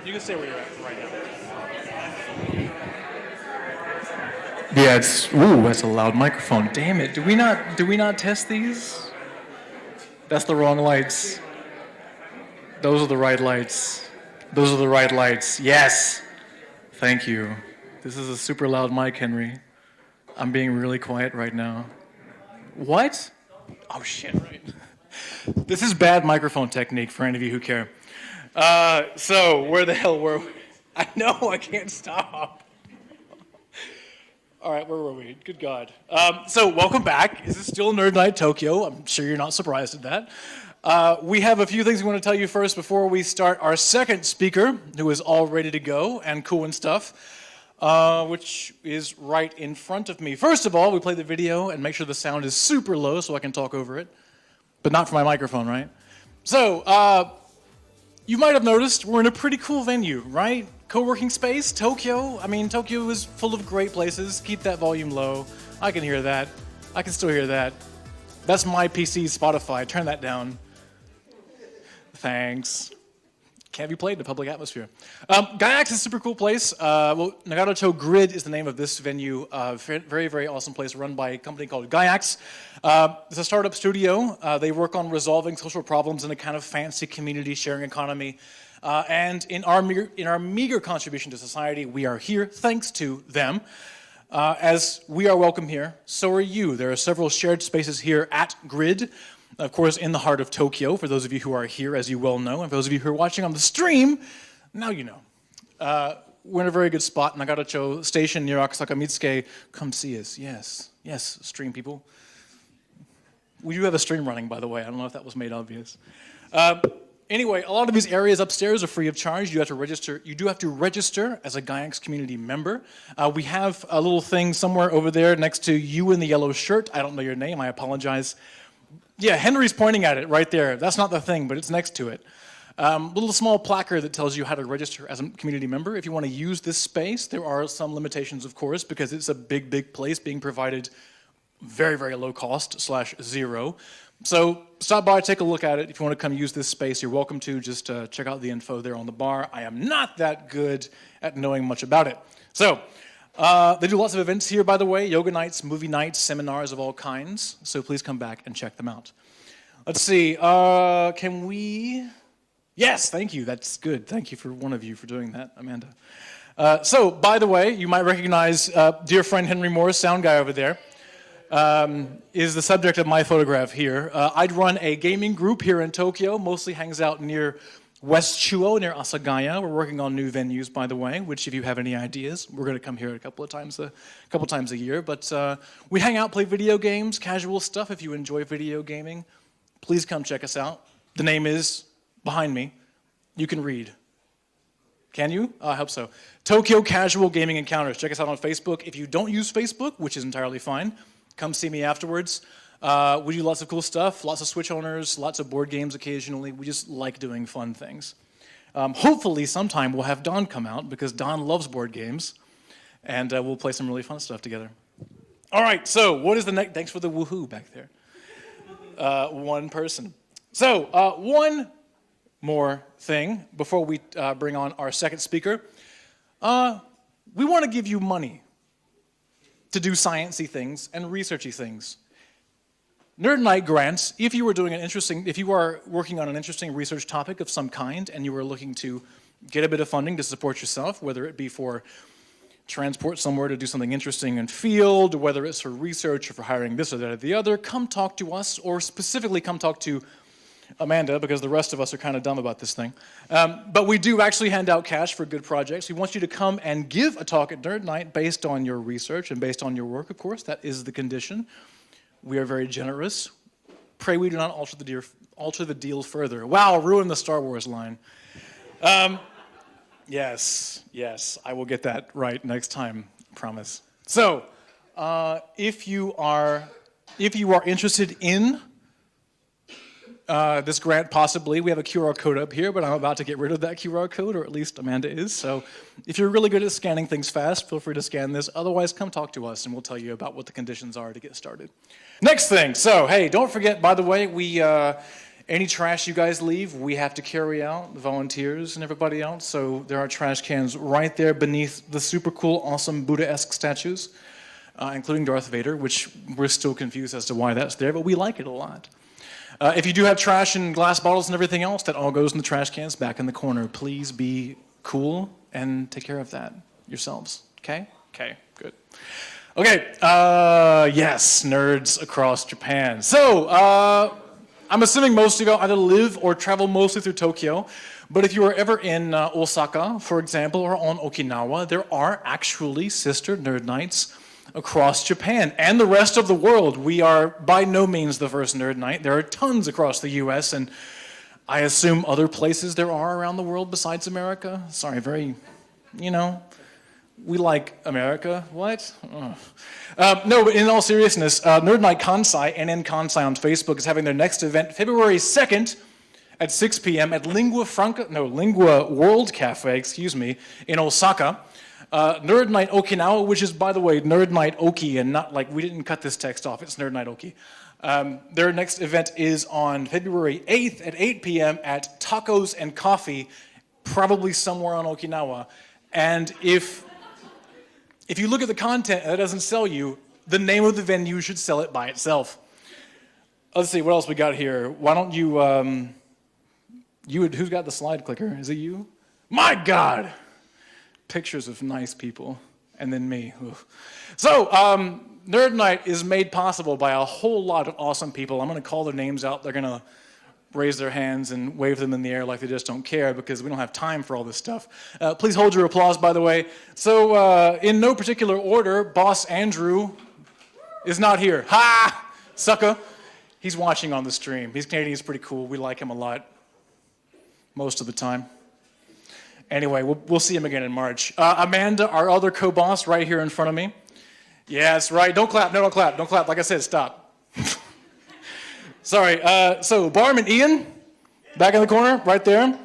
You can stay where you're at right now. Yeah, that's a loud microphone. Damn it. Do we not test these? That's the wrong lights. Those are the right lights. Those are the right lights. Yes. Thank you. This is a super loud mic, Henry. I'm being really quiet right now. What? Oh shit, right. This is bad microphone technique for any of you who care. So where the hell were we? I know, I can't stop. All right, where were we? Good God. So welcome back. This is still Nerd Night Tokyo. I'm sure you're not surprised at that. We have a few things we want to tell you first before we start our second speaker, who is all ready to go and cool and stuff, which is right in front of me. First of all, we play the video and make sure the sound is super low so I can talk over it, but not for my microphone, right? So, you might have noticed we're in a pretty cool venue, right? Co-working space, Tokyo. I mean, Tokyo is full of great places. Keep that volume low. I can hear that. I can still hear that. That's my PC Spotify. Turn that down. Thanks. Can't be played in a public atmosphere. Gaiax is a super cool place. Nagatacho Grid is the name of this venue. Very, very awesome place run by a company called Gaiax. It's a startup studio. They work on resolving social problems in a kind of fancy community sharing economy. And in our meager contribution to society, we are here thanks to them. As we are welcome here, so are you. There are several shared spaces here at Grid. Of course, in the heart of Tokyo, for those of you who are here, as you well know, and for those of you who are watching on the stream, now you know. We're in a very good spot, Nagatacho Station near Akasaka Mitsuke. Come see us, yes. Yes, stream people. We do have a stream running, by the way. I don't know if that was made obvious. Anyway, a lot of these areas upstairs are free of charge. You do have to register as a Gaiax community member. We have a little thing somewhere over there next to you in the yellow shirt. I don't know your name, I apologize. Yeah, Henry's pointing at it right there. That's not the thing, but it's next to it. Little small placard that tells you how to register as a community member. If you want to use this space, there are some limitations, of course, because it's a big, big place being provided very, very low cost /0. So stop by, take a look at it. If you want to come use this space, you're welcome to. Just check out the info there on the bar. I am not that good at knowing much about it. So They do lots of events here, by the way, yoga nights, movie nights, seminars of all kinds. So please come back and check them out. Let's see, can we? Yes, thank you, that's good. Thank you for one of you for doing that, Amanda. So, by the way, you might recognize dear friend Henry Moore, sound guy over there, is the subject of my photograph here. I'd run a gaming group here in Tokyo, mostly hangs out near West Chuo, near Asagaya. We're working on new venues, by the way, which if you have any ideas, we're going to come here a couple times a year. But we hang out, play video games, casual stuff. If you enjoy video gaming, please come check us out. The name is behind me. You can read. Can you? I hope so. Tokyo Casual Gaming Encounters. Check us out on Facebook. If you don't use Facebook, which is entirely fine, come see me afterwards. We do lots of cool stuff, lots of Switch owners, lots of board games occasionally. We just like doing fun things. Hopefully sometime we'll have Don come out because Don loves board games and we'll play some really fun stuff together. All right, so what is the next? Thanks for the woohoo back there. One person. So one more thing before we bring on our second speaker. We want to give you money to do sciencey things and researchy things. Nerd Night grants, if you are working on an interesting research topic of some kind and you are looking to get a bit of funding to support yourself, whether it be for transport somewhere to do something interesting in field, whether it's for research or for hiring this or that or the other, come talk to us, or specifically come talk to Amanda, because the rest of us are kind of dumb about this thing. But we do actually hand out cash for good projects. We want you to come and give a talk at Nerd Night based on your research and based on your work, of course. That is the condition. We are very generous. Pray we do not alter the deal further. Wow, ruin the Star Wars line. Yes, I will get that right next time, I promise. So, if you are interested in this grant, possibly, we have a QR code up here, but I'm about to get rid of that QR code, or at least Amanda is. So if you're really good at scanning things fast, feel free to scan this. Otherwise, come talk to us, and we'll tell you about what the conditions are to get started. Next thing, so hey, don't forget, by the way, any trash you guys leave, we have to carry out, the volunteers and everybody else. So there are trash cans right there beneath the super cool, awesome Buddha-esque statues, including Darth Vader, which we're still confused as to why that's there, but we like it a lot. If you do have trash and glass bottles and everything else, that all goes in the trash cans back in the corner. Please be cool and take care of that yourselves, okay? Okay, good. Okay, yes, nerds across Japan. So, I'm assuming most of you either live or travel mostly through Tokyo, but if you are ever in Osaka, for example, or on Okinawa, there are actually sister nerd nights across Japan and the rest of the world. We are by no means the first nerd night. There are tons across the US and I assume other places there are around the world besides America. Sorry, we like America. What? No, but in all seriousness, Nerd Night Kansai, NN Kansai on Facebook, is having their next event February 2nd at 6 p.m. at Lingua World Cafe, in Osaka. Nerd Night Okinawa, which is, by the way, Nerd Night Oki, and not like, we didn't cut this text off, it's Nerd Night Oki. Their next event is on February 8th at 8 p.m. at Tacos and Coffee, probably somewhere on Okinawa. And if you look at the content and that doesn't sell you, the name of the venue should sell it by itself. Let's see, what else we got here? Why don't you, who's got the slide clicker? Is it you? My God! Pictures of nice people, and then me. Oof. So, Nerd Night is made possible by a whole lot of awesome people. I'm going to call their names out. They're going to raise their hands and wave them in the air like they just don't care because we don't have time for all this stuff. Please hold your applause, by the way. So, in no particular order, Boss Andrew is not here. Ha! Sucker. He's watching on the stream. He's Canadian. He's pretty cool. We like him a lot. Most of the time. Anyway, we'll see him again in March. Amanda, our other co-boss, right here in front of me. Yeah, that's right. Don't clap. No, don't clap. Don't clap. Like I said, stop. Sorry. So, Barman Ian, back in the corner, right there.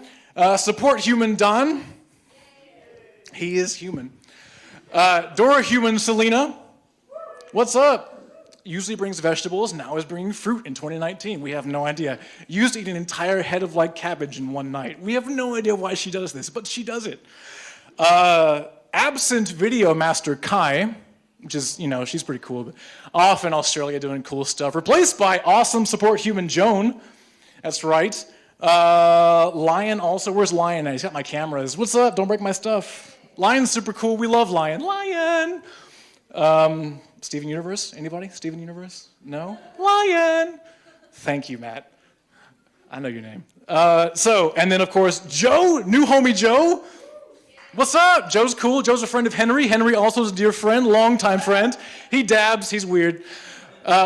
Support Human Don. He is human. Dora Human Selena. What's up? Usually brings vegetables, now is bringing fruit in 2019. We have no idea. Used to eat an entire head of cabbage in one night. We have no idea why she does this, but she does it. absent video master Kai, which is, she's pretty cool, but off in Australia doing cool stuff, replaced by awesome support human Joan. That's right. Lion also. Where's Lion at? He's got my cameras. What's up? Don't break my stuff. Lion's super cool. We love Lion. Lion! Steven Universe? Anybody? Steven Universe? No? Lion! Thank you, Matt. I know your name. And then, of course, Joe, new homie Joe. What's up? Joe's cool. Joe's a friend of Henry. Henry also is a dear friend, longtime friend. He dabs. He's weird.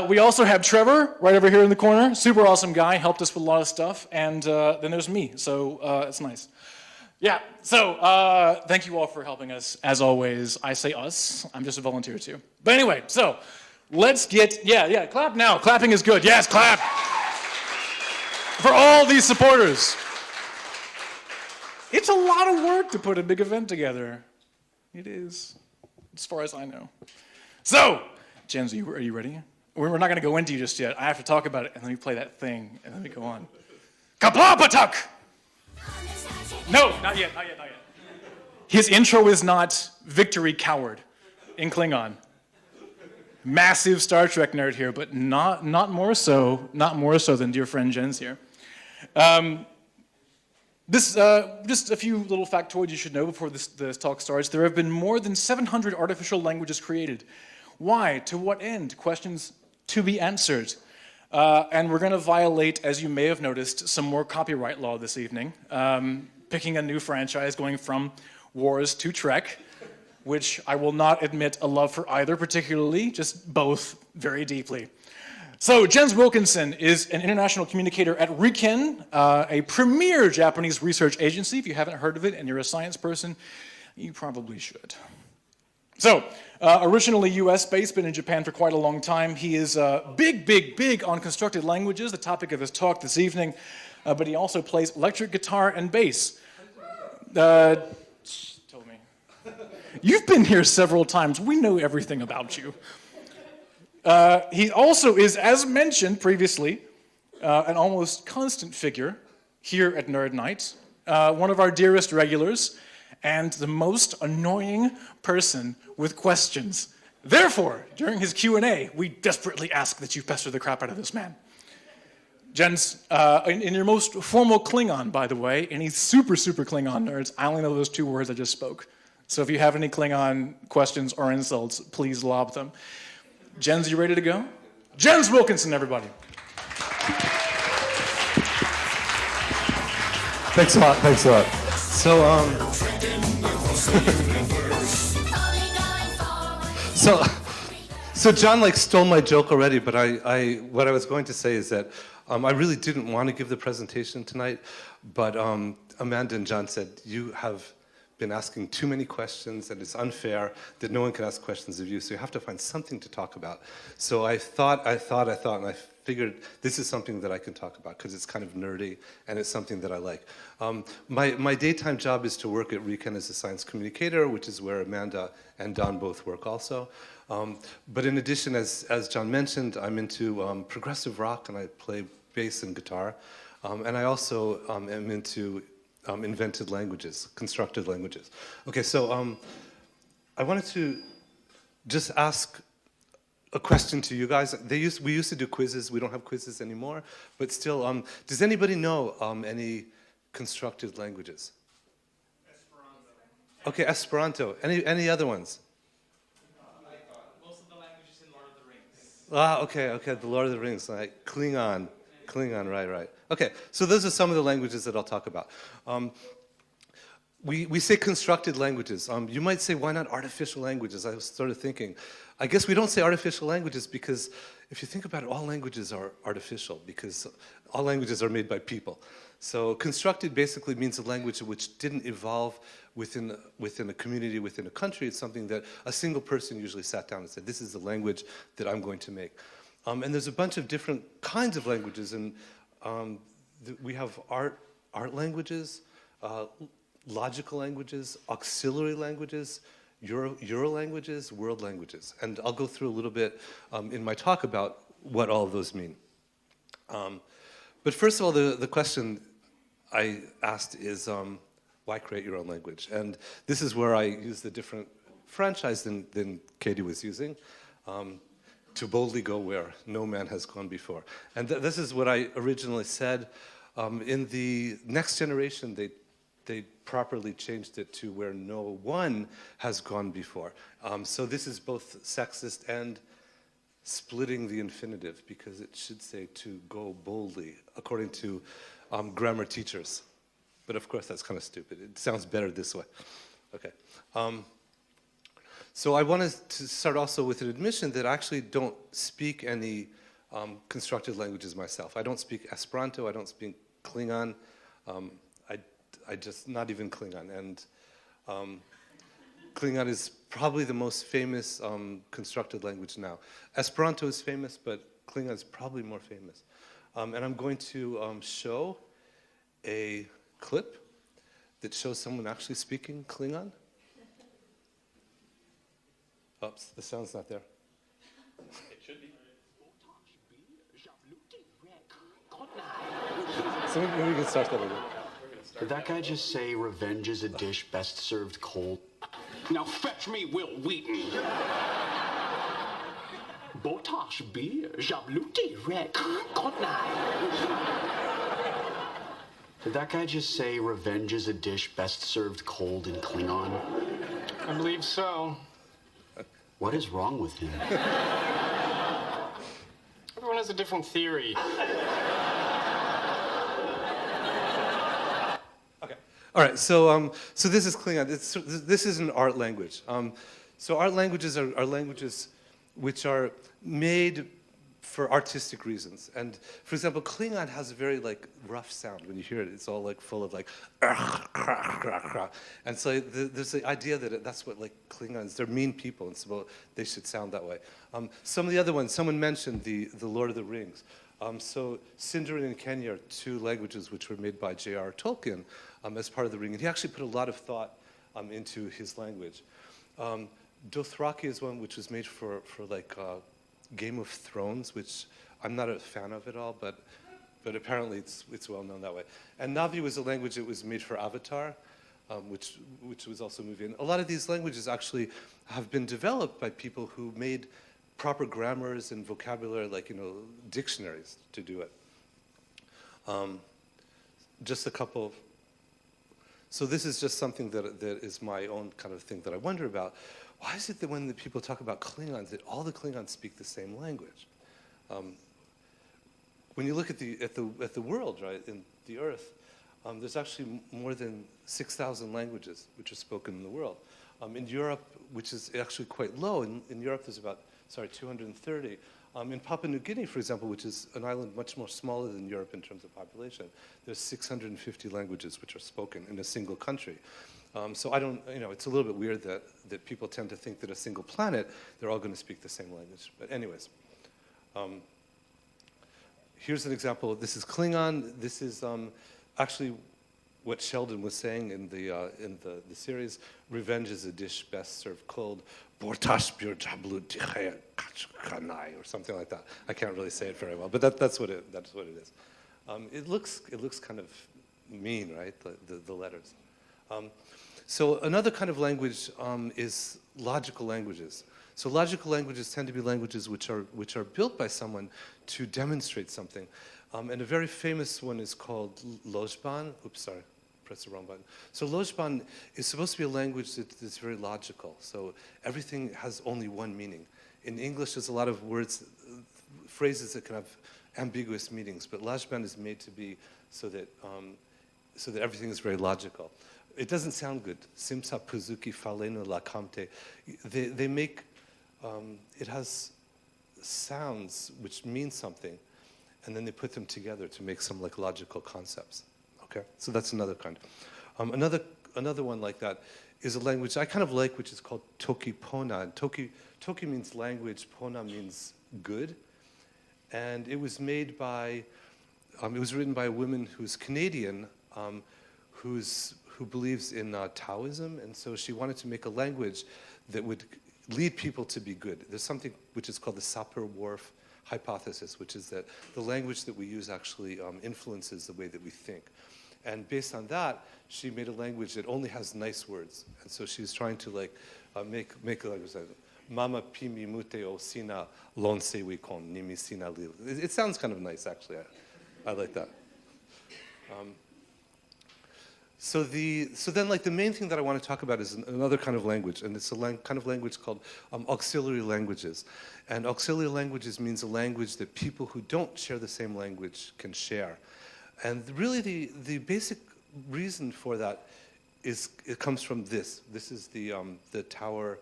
We also have Trevor right over here in the corner. Super awesome guy. Helped us with a lot of stuff. And then there's me. So it's nice. Yeah. So thank you all for helping us. As always, I say us. I'm just a volunteer too. But anyway, so let's get, yeah, clap now. Clapping is good. Yes, clap. For all these supporters. It's a lot of work to put a big event together. It is, as far as I know. So, Jens, are you ready? We're not going to go into you just yet. I have to talk about it, and then we play that thing, and then we go on. Kaplapatuk! No, not yet. His intro is not Victory Coward in Klingon. Massive Star Trek nerd here, but not more so than dear friend Jens here. Just a few little factoids you should know before this talk starts. There have been more than 700 artificial languages created. Why? To what end? Questions to be answered. And we're going to violate, as you may have noticed, some more copyright law this evening. Picking a new franchise, going from Wars to Trek, which I will not admit a love for either particularly, just both very deeply. So, Jens Wilkinson is an international communicator at RIKEN, a premier Japanese research agency. If you haven't heard of it and you're a science person, you probably should. So, originally US-based, been in Japan for quite a long time. He is big on constructed languages, the topic of his talk this evening, but he also plays electric guitar and bass. Told me. You've been here several times. We know everything about you. He also is, as mentioned previously, an almost constant figure here at Nerd Night, one of our dearest regulars, and the most annoying person with questions. Therefore, during his Q&A, we desperately ask that you pester the crap out of this man. Jens, in your most formal Klingon, by the way, any super Klingon nerds, I only know those 2 words I just spoke. So if you have any Klingon questions or insults, please lob them. Jens, you ready to go? Jens Wilkinson, everybody. Thanks a lot. So John stole my joke already, but what I was going to say is that I really didn't want to give the presentation tonight, but Amanda and John said, you have been asking too many questions and it's unfair that no one can ask questions of you, so you have to find something to talk about. So I thought, and I figured this is something that I can talk about because it's kind of nerdy and it's something that I like. My daytime job is to work at RIKEN as a science communicator, which is where Amanda and Don both work also. But in addition, as John mentioned, I'm into progressive rock and I play bass and guitar. And I also am into invented languages, constructed languages. Okay, so I wanted to just ask a question to you guys. We used to do quizzes. We don't have quizzes anymore. But still, does anybody know any constructed languages? Esperanto. Okay, Esperanto. Any other ones? Most of the languages in Lord of the Rings. Okay, the Lord of the Rings, like Klingon, right. Okay, so those are some of the languages that I'll talk about. We say constructed languages. You might say, why not artificial languages? I was sort of thinking. I guess we don't say artificial languages because if you think about it, all languages are artificial because all languages are made by people. So constructed basically means a language which didn't evolve within a community, within a country. It's something that a single person usually sat down and said, this is the language that I'm going to make. And there's a bunch of different kinds of languages, and we have art languages, logical languages, auxiliary languages, Euro languages, world languages. And I'll go through a little bit in my talk about what all of those mean. But first of all, the question I asked is, why create your own language? And this is where I use the different franchise than Katie was using, to boldly go where no man has gone before. And this is what I originally said. In the next generation, they properly changed it to where no one has gone before. So this is both sexist and splitting the infinitive, because it should say to go boldly, according to grammar teachers. But of course, that's kind of stupid. It sounds better this way. Okay. So I wanted to start also with an admission that I actually don't speak any constructed languages myself. I don't speak Esperanto. I don't speak Klingon. I just, not even Klingon. And Klingon is probably the most famous constructed language now. Esperanto is famous, but Klingon is probably more famous. And I'm going to show a clip that shows someone actually speaking Klingon. Oops, the sound's not there. It should be. So maybe we can start that again. Did that guy just say revenge is a dish best served cold? Now fetch me Will Wheaton. Botosh beer, jabluti red, Did that guy just say revenge is a dish best served cold in Klingon? I believe so. What is wrong with him? Everyone has a different theory. All right, so this is Klingon. This is an art language. So art languages are languages which are made for artistic reasons. And for example, Klingon has a very rough sound. When you hear it, it's all full of and so there's the idea that that's what Klingons, they're mean people, and so they should sound that way. Some of the other ones, someone mentioned the Lord of the Rings. So Sindarin and Kenya are two languages which were made by J.R. Tolkien as part of the Ring, and he actually put a lot of thought into his language. Dothraki is one which was made for Game of Thrones, which I'm not a fan of at all, but apparently it's well known that way. And Na'vi was a language that was made for Avatar, which was also a movie. And a lot of these languages actually have been developed by people who made proper grammars and vocabulary, dictionaries to do it. Just a couple. So this is just something that is my own kind of thing that I wonder about. Why is it that when the people talk about Klingons, that all the Klingons speak the same language? When you look at the world, right, in the Earth, there's actually more than 6,000 languages which are spoken in the world. In Europe, which is actually quite low, in Europe there's about 230. In Papua New Guinea, for example, which is an island much more smaller than Europe in terms of population, there's 650 languages which are spoken in a single country. So I don't, it's a little bit weird that people tend to think that a single planet, they're all going to speak the same language. But anyways, here's an example. This is Klingon. This is actually what Sheldon was saying in the series. Revenge is a dish best served cold. Or something like that. I can't really say it very well, but that's what it is. It looks kind of mean, right? The letters. So another kind of language is logical languages. So logical languages tend to be languages which are built by someone to demonstrate something. And a very famous one is called Lojban. Oops, sorry, pressed the wrong button. So Lojban is supposed to be a language that's very logical. So everything has only one meaning. In English, there's a lot of words, phrases that can have ambiguous meanings, but Lojban is made to be so that everything is very logical. It doesn't sound good. Simsa puzuki faleno la kamte. They make, it has sounds which mean something, and then they put them together to make some logical concepts. Okay, so that's another kind. Another one like that is a language I kind of like, which is called Toki Pona. And Toki means language, Pona means good, and it was made by, it was written by a woman who's Canadian, who believes in Taoism, and so she wanted to make a language that would lead people to be good. There's something which is called the Sapir-Whorf hypothesis, which is that the language that we use actually influences the way that we think. And based on that, she made a language that only has nice words. And so she's trying to like make a language like Mama pimi mute o sina lonse wikon nimi sina li. It sounds kind of nice, actually. I like that. So then, like, the main thing that I want to talk about is another kind of language, and it's a kind of language called auxiliary languages. And auxiliary languages means a language that people who don't share the same language can share. And really, the basic reason for that is it comes from this. This is the Tower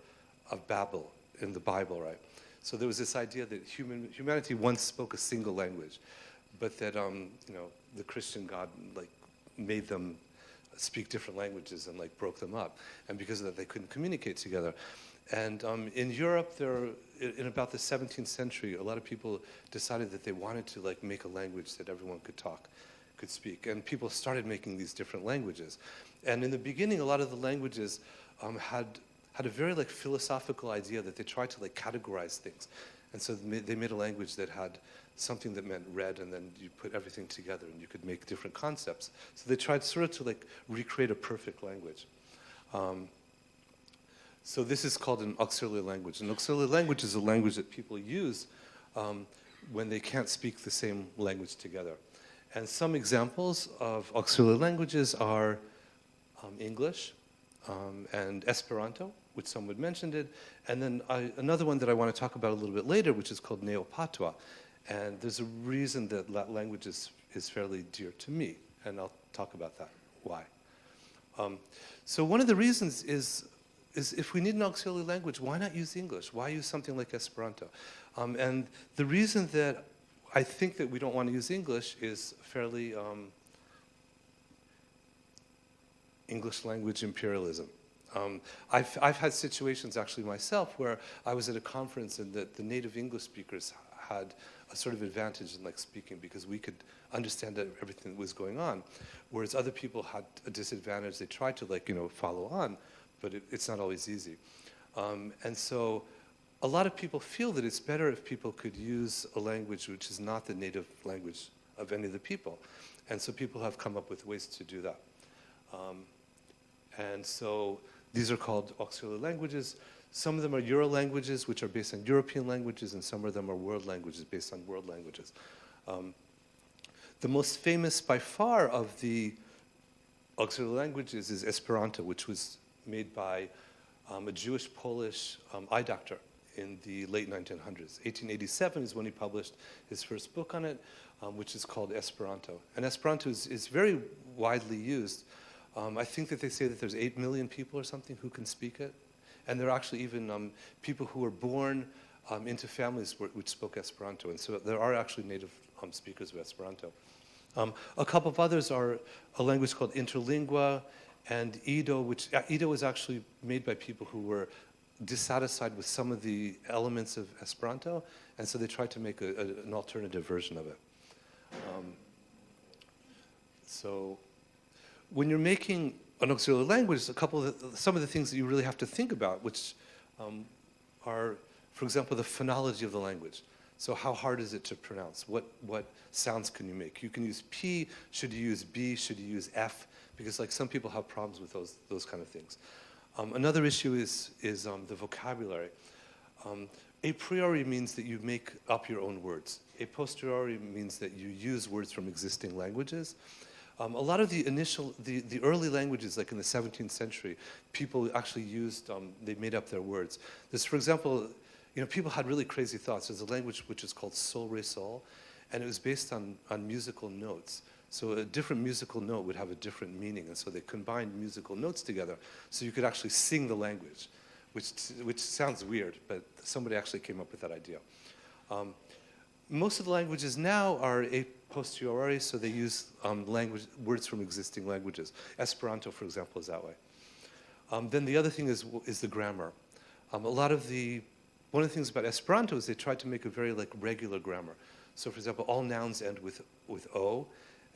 of Babel in the Bible, right? So there was this idea that humanity once spoke a single language, but that the Christian God like made them speak different languages and like broke them up, and because of that they couldn't communicate together. And in Europe, in about the 17th century, a lot of people decided that they wanted to like make a language that everyone could speak, and people started making these different languages. And in the beginning, a lot of the languages had a very like philosophical idea that they tried to like categorize things, and so they made a language that had something that meant red, and then you put everything together and you could make different concepts. So they tried sort of to like recreate a perfect language. So this is called an auxiliary language. An auxiliary language is a language that people use when they can't speak the same language together. And some examples of auxiliary languages are English and Esperanto, which someone mentioned it, and then another one that I want to talk about a little bit later, which is called Neopatwa. And there's a reason that that language is fairly dear to me, and I'll talk about that, why. So one of the reasons is if we need an auxiliary language, why not use English? Why use something like Esperanto? And the reason that I think that we don't want to use English is fairly English language imperialism. I've had situations actually myself where I was at a conference and the native English speakers had a sort of advantage in like speaking because we could understand everything that was going on, whereas other people had a disadvantage. They tried to like follow on, but it's not always easy. And so a lot of people feel that it's better if people could use a language which is not the native language of any of the people. And so people have come up with ways to do that. And so these are called auxiliary languages. Some of them are Euro languages, which are based on European languages, and some of them are world languages based on world languages. The most famous by far of the auxiliary languages is Esperanto, which was made by a Jewish-Polish eye doctor in the late 1900s. 1887 is when he published his first book on it, which is called Esperanto. And Esperanto is very widely used. I think that they say that there's 8 million people or something who can speak it. And there are actually even people who were born into families which spoke Esperanto. And so there are actually native speakers of Esperanto. A couple of others are a language called Interlingua and Ido, which Ido was actually made by people who were dissatisfied with some of the elements of Esperanto. And so they tried to make an alternative version of it. So when you're making an auxiliary language, some of the things that you really have to think about, which are, for example, the phonology of the language. So how hard is it to pronounce? What sounds can you make? You can use P, should you use B, should you use F? Because like some people have problems with those kind of things. Another issue is the vocabulary. A priori means that you make up your own words. A posteriori means that you use words from existing languages. A lot of the early languages, like in the 17th century, people actually used, they made up their words. There's, for example, people had really crazy thoughts. There's a language which is called sol re sol, and it was based on musical notes. So a different musical note would have a different meaning, and so they combined musical notes together, so you could actually sing the language, which sounds weird, but somebody actually came up with that idea. Most of the languages now are a posteriori, so they use words from existing languages. Esperanto, for example, is that way. Then the other thing is the grammar. One of the things about Esperanto is they tried to make a very like regular grammar. So, for example, all nouns end with O,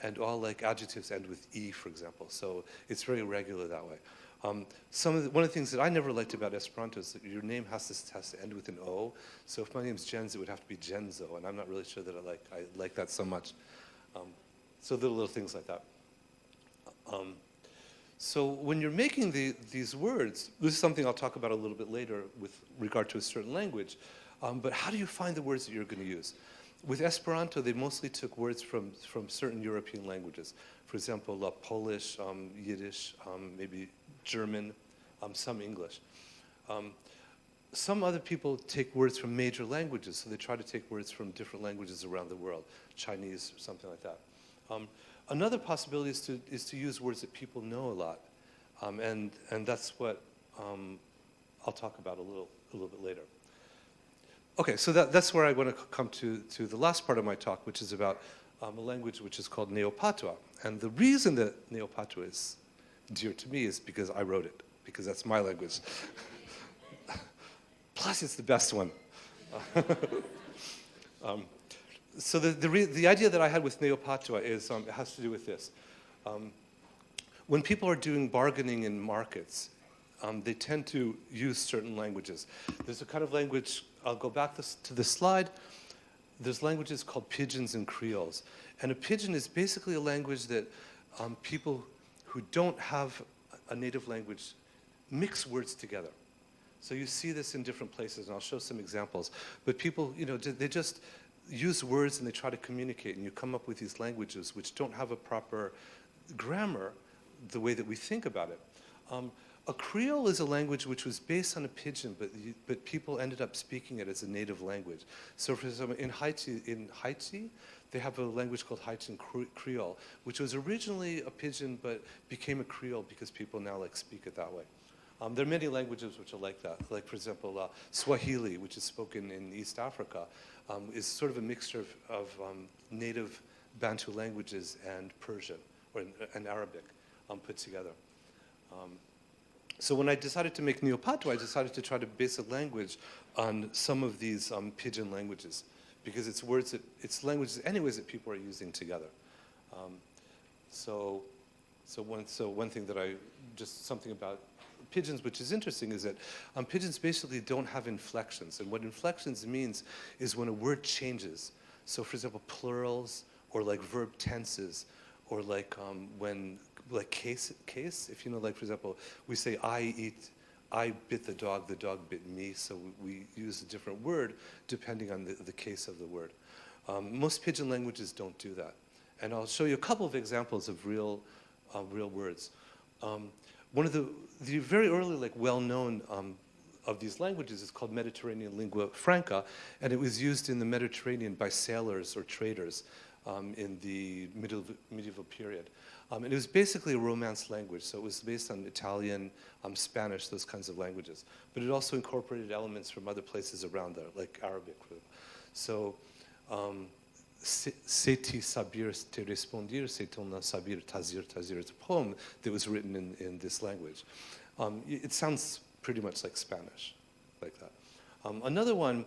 and all like adjectives end with E, for example. So it's very regular that way. One of the things that I never liked about Esperanto is that your name has to end with an O. So if my name's Jens, it would have to be Genzo, and I'm not really sure that I like that so much. So there are little things like that. So when you're making these words, this is something I'll talk about a little bit later with regard to a certain language, but how do you find the words that you're going to use? With Esperanto, they mostly took words from certain European languages. For example, Polish, Yiddish, maybe German, some English. Some other people take words from major languages, so they try to take words from different languages around the world, Chinese or something like that. Another possibility is to use words that people know a lot, and that's what I'll talk about a little bit later. Okay, so that's where I want to come to the last part of my talk, which is about a language which is called Neopatois. And the reason that Neopatois is dear to me is because I wrote it, because that's my language. Plus, it's the best one. So the idea that I had with Neopatois is it has to do with this. When people are doing bargaining in markets, they tend to use certain languages. There's a kind of language, I'll go back to this slide. There's languages called pidgins and creoles. And a pidgin is basically a language that people who don't have a native language mix words together. So you see this in different places, and I'll show some examples. But people, they just use words and they try to communicate, and you come up with these languages which don't have a proper grammar the way that we think about it. A Creole is a language which was based on a pidgin, but people ended up speaking it as a native language. So for example, in Haiti, they have a language called Haitian Creole, which was originally a pidgin but became a Creole because people now speak it that way. There are many languages which are like that. Like, for example, Swahili, which is spoken in East Africa, is sort of a mixture of native Bantu languages and Persian, and Arabic put together. So when I decided to make Neopatois, I decided to try to base a language on some of these pidgin languages, because it's languages anyways that people are using together. So one thing that something about pidgins which is interesting is that pidgins basically don't have inflections. And what inflections means is when a word changes. So for example, plurals, or like verb tenses, or like when, like case, if you know, like for example, we say I bit the dog bit me, so we use a different word depending on the case of the word. Most pidgin languages don't do that. And I'll show you a couple of examples of real words. One of the very early, well-known of these languages is called Mediterranean lingua franca, and it was used in the Mediterranean by sailors or traders in the medieval period. And it was basically a Romance language, so it was based on Italian, Spanish, those kinds of languages. But it also incorporated elements from other places around there, like Arabic. So, Se ti sabir te respondir, se tu non sabir tazir. It's a poem that was written in this language. It sounds pretty much like Spanish, like that. Another one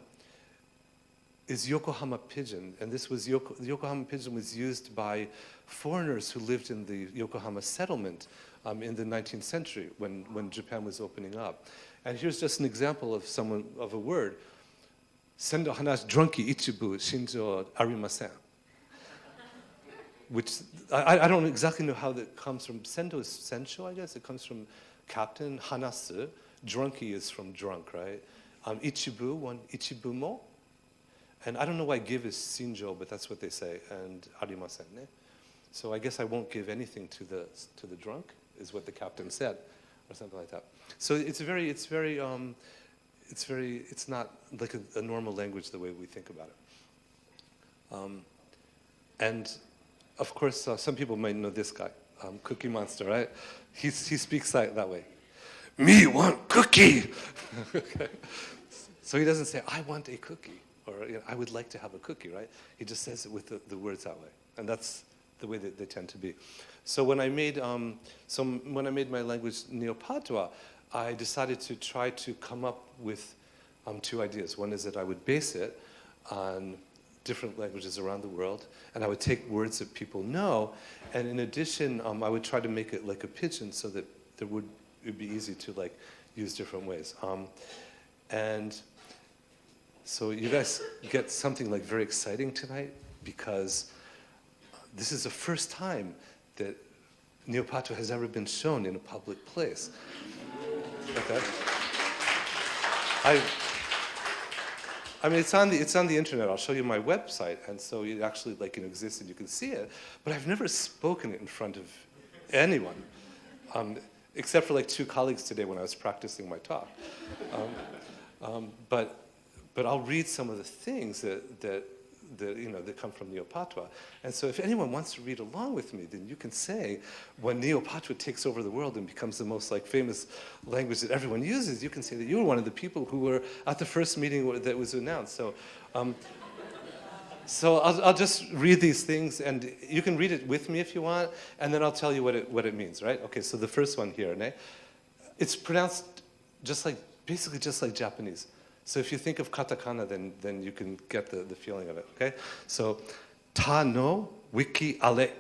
is Yokohama Pidgin, and this was the Yokohama Pidgin was used by foreigners who lived in the Yokohama settlement in the 19th century when Japan was opening up. And here's just an example of a word. Sendo hanashi drunki ichibu shinjo arimasen. Which, I don't exactly know how that comes from. Sendo is sensho, I guess. It comes from captain. Hanasu, drunki is from drunk, right? Ichibu, one ichibumo. And I don't know why give is shinjo, but that's what they say. And arimasen, ne? So I guess I won't give anything to the drunk, is what the captain said, or something like that. So it's not like a normal language the way we think about it. And of course, some people might know this guy, Cookie Monster, right? He speaks that way. Me want cookie! Okay. So he doesn't say, I want a cookie, or I would like to have a cookie, right? He just says it with the words that way. And that's the way that they tend to be. So when I made my language Neopatois, I decided to try to come up with two ideas. One is that I would base it on different languages around the world, and I would take words that people know, and in addition, I would try to make it like a pidgin so that it would be easy to use different ways. And so you guys get something very exciting tonight, because this is the first time that Neopatwa has ever been shown in a public place. Okay. I mean, it's on the internet. I'll show you my website, and so it actually exists and you can see it. But I've never spoken it in front of anyone, except for 2 colleagues today when I was practicing my talk. But I'll read some of the things that come from Neopatwa. And so if anyone wants to read along with me, then you can say, when Neopatwa takes over the world and becomes the most famous language that everyone uses, you can say that you were one of the people who were at the first meeting that was announced. So I'll just read these things, and you can read it with me if you want, and then I'll tell you what it means, right? Okay, so the first one here, it's pronounced basically just like Japanese. So if you think of katakana, then you can get the feeling of it, okay? So, ta no wiki ale,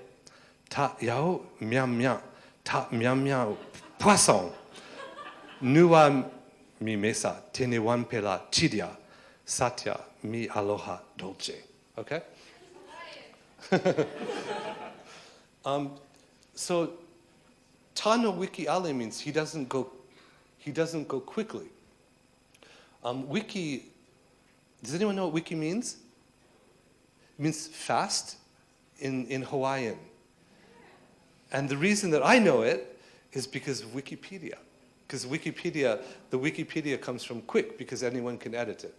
ta yao miam miam, ta miam miam poisson, nuwa mi mesa, tene wan pela chidia, satya mi aloha dolce, okay? So, ta no wiki ale means he doesn't go quickly. Wiki, does anyone know what wiki means? It means fast in Hawaiian. And the reason that I know it is because of Wikipedia. Because the Wikipedia comes from quick, because anyone can edit it.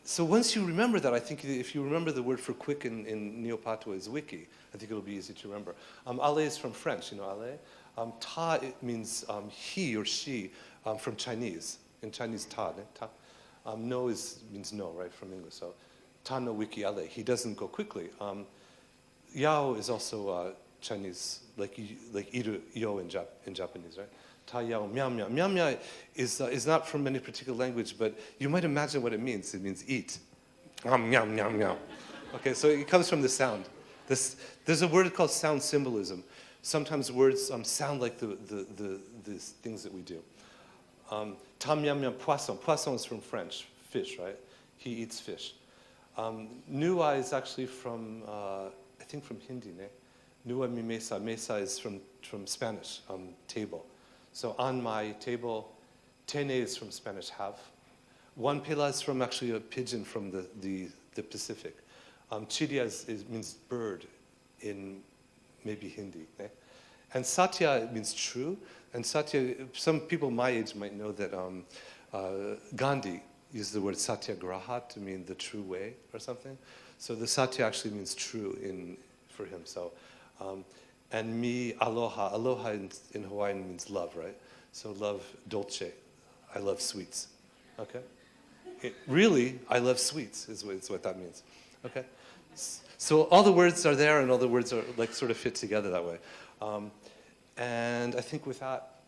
So once you remember that, I think if you remember the word for quick in Neopatwa is wiki, I think it'll be easy to remember. Ale is from French, you know ale? Ta, it means he or she from Chinese. In Chinese, ta. No means no, right, from English. So, ta no wiki ale. He doesn't go quickly. Yao is also Chinese, like iru, yo in Japanese, right? Ta yao miao miao. Miao miao is not from any particular language, but you might imagine what it means. It means eat. Miao miao miao. Okay, so it comes from the sound. There's a word called sound symbolism. Sometimes words sound like the things that we do. Tam yam yam poisson. Poisson is from French, fish, right? He eats fish. Nuwa is actually from, I think from Hindi, ne? Nuwa mi mesa. Mesa is from Spanish, table. So on my table, tene is from Spanish, have. Wan pela is from actually a pigeon from the Pacific. Chidia means bird in maybe Hindi, ne? And satya means true. And satya, some people my age might know that Gandhi used the word satyagraha to mean the true way or something. So the satya actually means true for him. So, and mi aloha. Aloha in Hawaiian means love, right? So love dolce. I love sweets. Okay? Really, I love sweets is what that means. Okay? So all the words are there, and all the words are sort of fit together that way. And I think with that,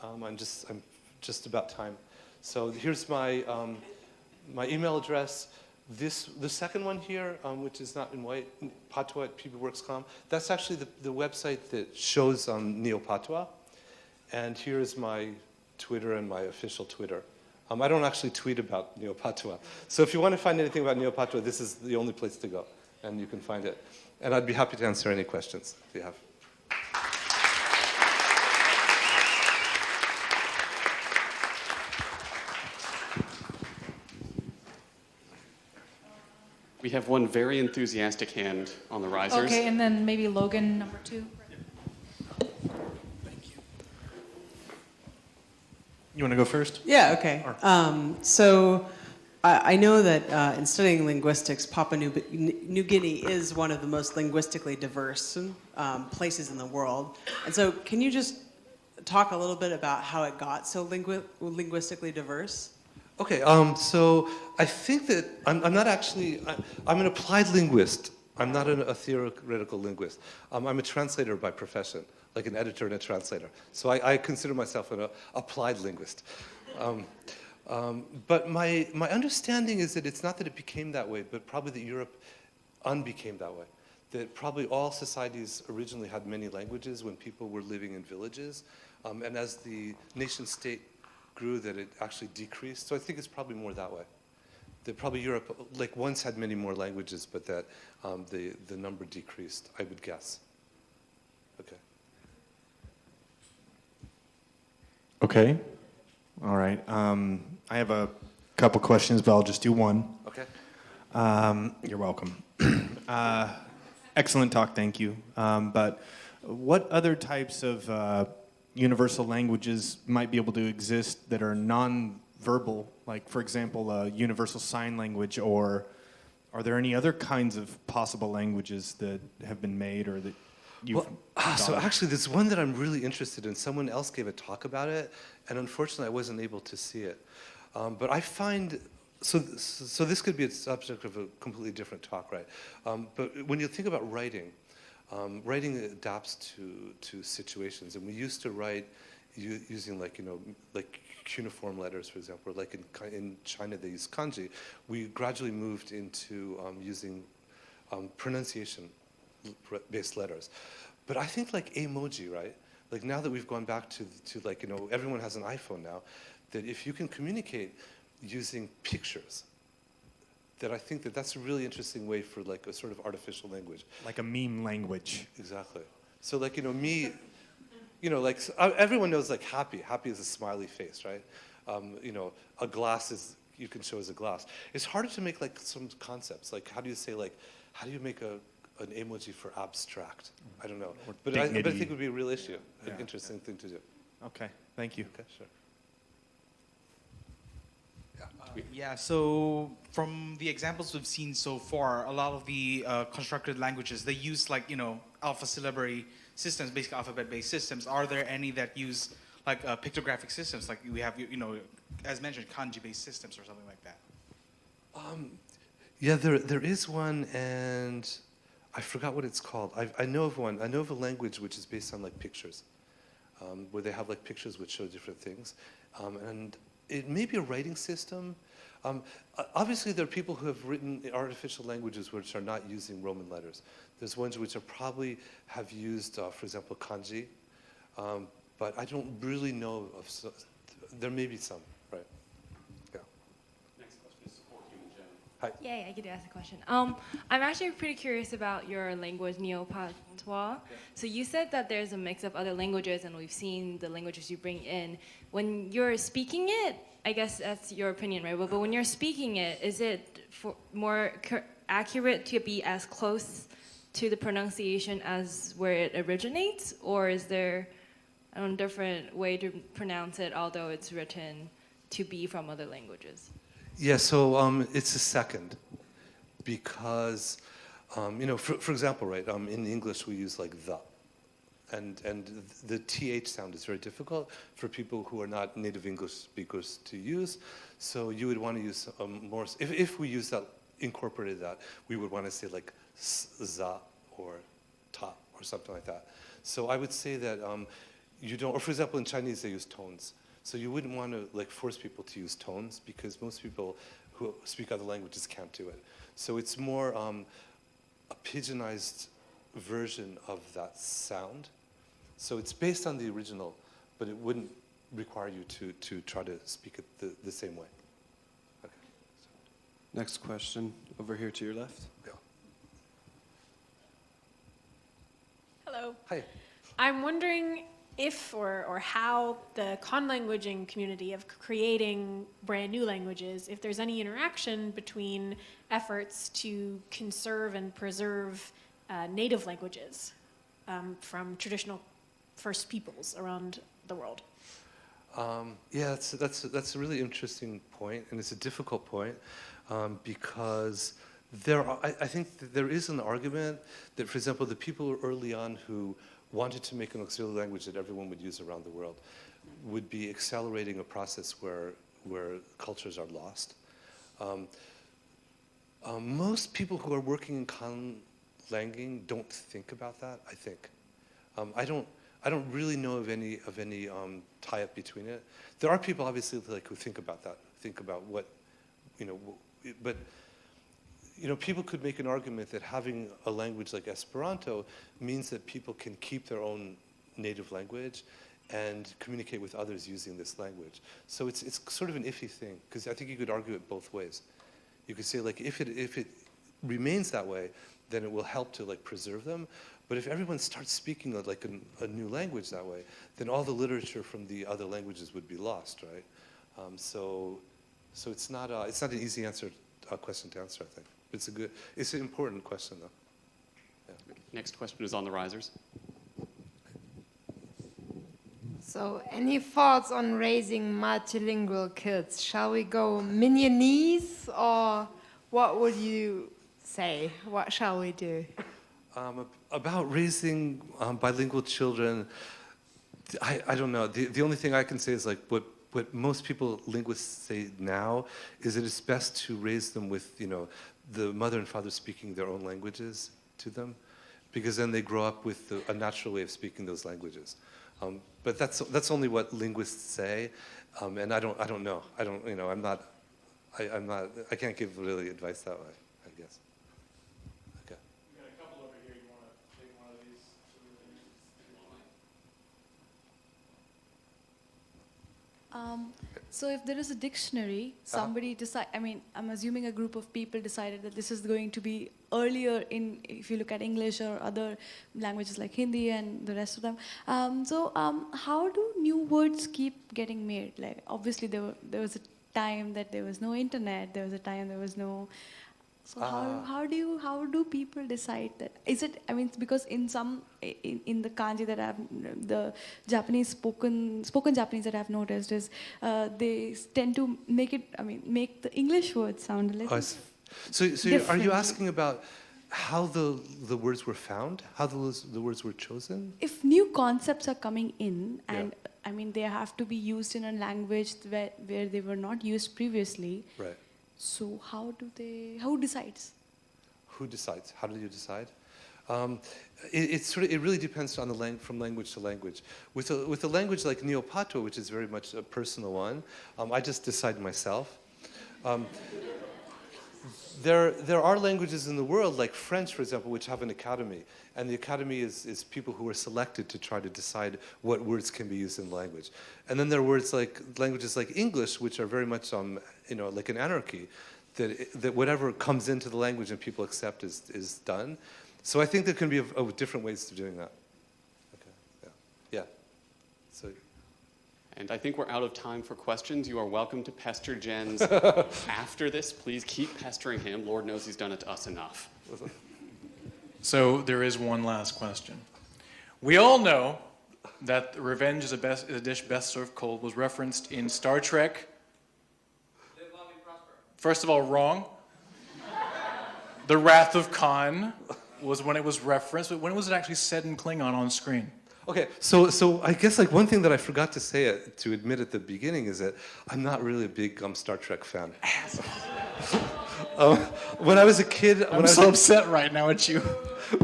I'm just about time. So here's my my email address. The second one here, which is not in white, patwa@ppworks.com, that's actually the website that shows Neopatwa. And here's my Twitter and my official Twitter. I don't actually tweet about Neopatwa. So if you want to find anything about Neopatwa, this is the only place to go, and you can find it. And I'd be happy to answer any questions if you have. We have one very enthusiastic hand on the risers. Okay, and then maybe Logan, number 2. You want to go first? Yeah, okay. So I know that in studying linguistics, Papua New Guinea is one of the most linguistically diverse places in the world. And so can you just talk a little bit about how it got so linguistically diverse? Okay, so I think that I'm not actually, I'm an applied linguist. I'm not a theoretical linguist. I'm a translator by profession, like an editor and a translator. So I consider myself an applied linguist. But my understanding is that it's not that it became that way, but probably that Europe unbecame that way. That probably all societies originally had many languages when people were living in villages. And as the nation state grew, that it actually decreased. So I think it's probably more that way. That probably Europe, once had many more languages, but that the number decreased, I would guess. Okay. Okay. All right. I have a couple questions, but I'll just do one. Okay. You're welcome. Excellent talk, thank you. But what other types of universal languages might be able to exist that are non-verbal? Like, for example, a universal sign language, or are there any other kinds of possible languages that have been made or that you've So actually, there's one that I'm really interested in. Someone else gave a talk about it, and unfortunately, I wasn't able to see it. But I find, so this could be a subject of a completely different talk, right? But when you think about writing, writing adapts to situations, and we used to write using like cuneiform letters, for example. Like in China, they use kanji. We gradually moved into using pronunciation-based letters. But I think like emoji, right? Like now that we've gone back to like, everyone has an iPhone now, that if you can communicate using pictures, that I think that that's a really interesting way for like a sort of artificial language. Like a meme language. Exactly. So like, me, like everyone knows like happy. Happy is a smiley face, right? A glass is, you can show as a glass. It's harder to make like some concepts. Like how do you say like, how do you make an emoji for abstract? I don't know. But I think it would be a real issue, an interesting thing to do. Okay, thank you. Okay, sure. Yeah, so from the examples we've seen so far, a lot of the constructed languages, they use like, alpha syllabary systems, basic alphabet-based systems. Are there any that use like pictographic systems? Like we have, as mentioned, kanji-based systems or something like that? Yeah, there is one, and I forgot what it's called. I know of one. I know of a language which is based on like pictures, where they have like pictures which show different things. And it may be a writing system. Obviously, there are people who have written artificial languages which are not using Roman letters. There's ones which are probably have used, for example, kanji. But I don't really know of, there may be some, right? Yeah. Next question is for you, Jen. Hi. Yeah, I get to ask a question. I'm actually pretty curious about your language, Neo-Patois. So you said that there's a mix of other languages, and we've seen the languages you bring in. When you're speaking it, I guess that's your opinion, right? But when you're speaking it, is it more accurate to be as close to the pronunciation as where it originates? Or is there a different way to pronounce it, although it's written to be from other languages? Yeah, so it's a second, because, for example, right, in English we use like the, and the TH sound is very difficult for people who are not native English speakers to use, so you would want to use more, if we use that, incorporated that, we would want to say like za or ta or something like that. So I would say that you don't, or for example in Chinese they use tones. So you wouldn't want to like force people to use tones, because most people who speak other languages can't do it. So it's more a pigeonized version of that sound. So it's based on the original, but it wouldn't require you to try to speak it the same way. Okay. Next question, over here to your left. Yeah. Hello. Hi. I'm wondering if or how the conlanguaging community of creating brand new languages, if there's any interaction between efforts to conserve and preserve native languages from traditional First Peoples around the world. Yeah, that's a really interesting point, and it's a difficult point, because I think that there is an argument that, for example, the people early on who wanted to make an auxiliary language that everyone would use around the world would be accelerating a process where cultures are lost. Most people who are working in Conlanging don't think about that, I think. I don't really know of any tie-up between it. There are people obviously like who think about that, think about what, but people could make an argument that having a language like Esperanto means that people can keep their own native language and communicate with others using this language. So it's sort of an iffy thing, because I think you could argue it both ways. You could say like if it remains that way, then it will help to like preserve them. But if everyone starts speaking like a new language that way, then all the literature from the other languages would be lost, right? So it's not an easy question to answer, I think. It's an important question, though. Yeah. Next question is on the risers. So, any thoughts on raising multilingual kids? Shall we go Mignonese, or what would you say? What shall we do? About raising bilingual children, I don't know. The only thing I can say is like what most people, linguists, say now is that it's best to raise them with, the mother and father speaking their own languages to them, because then they grow up with a natural way of speaking those languages. But that's only what linguists say, and I don't know. I can't give really advice that way, I guess. Okay. We got a couple over here. You want to take one of these? So if there is a dictionary, somebody I'm assuming a group of people decided that this is going to be earlier if you look at English or other languages like Hindi and the rest of them. How do new words keep getting made? Like, obviously there was a time that there was no internet, there was a time there was no... So how do people decide that? Is it, because in the kanji that the Japanese spoken Japanese that I've noticed is they tend to make the English words sound a little So are you asking about how the words were found? How the words were chosen? If new concepts are coming in and they have to be used in a language where they were not used previously. Right. So who decides? Who decides? How do you decide? It really depends from language to language. With a language like Neopatwa, which is very much a personal one, I just decide myself. There are languages in the world, like French, for example, which have an academy. And the academy is people who are selected to try to decide what words can be used in language. And then there are languages like English, which are very much, like an anarchy, that whatever comes into the language and people accept is done. So I think there can be different ways of doing that. Okay. Yeah. So. And I think we're out of time for questions. You are welcome to pester Jens after this. Please keep pestering him. Lord knows he's done it to us enough. So there is one last question. We all know that revenge is a dish best served cold was referenced in Star Trek. Live long and prosper. First of all, wrong. The Wrath of Khan was when it was referenced, but when was it actually said in Klingon on screen? Okay, so I guess one thing that I forgot to say to admit at the beginning is that I'm not really a big Star Trek fan. When I was a kid, I'm so upset right now at you.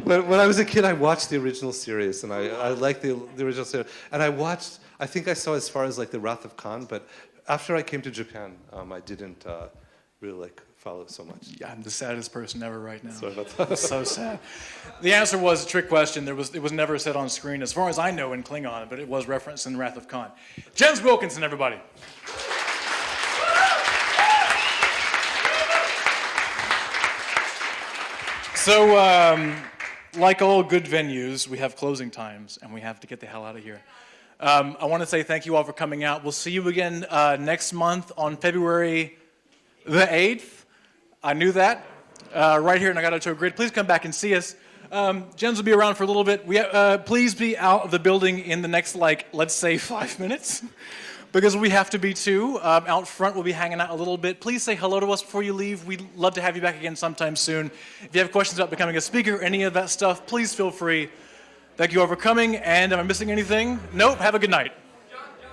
When I was a kid, I watched the original series, and I liked the original series. And I think I saw as far as the Wrath of Khan, but after I came to Japan, I didn't really follow so much. Yeah, I'm the saddest person ever right now. Sorry about that. I'm so sad. The answer was a trick question. It was never said on screen, as far as I know, in Klingon, but it was referenced in Wrath of Khan. Jens Wilkinson, everybody. So, like all good venues, we have closing times, and we have to get the hell out of here. I want to say thank you all for coming out. We'll see you again next month on February the 8th. I knew that. Right here in Nagatacho Grid. Please come back and see us. Jens will be around for a little bit. Please be out of the building in the next, let's say 5 minutes. Because we have to be too. Out front, we'll be hanging out a little bit. Please say hello to us before you leave. We'd love to have you back again sometime soon. If you have questions about becoming a speaker or any of that stuff, please feel free. Thank you all for coming. And am I missing anything? Nope. Have a good night.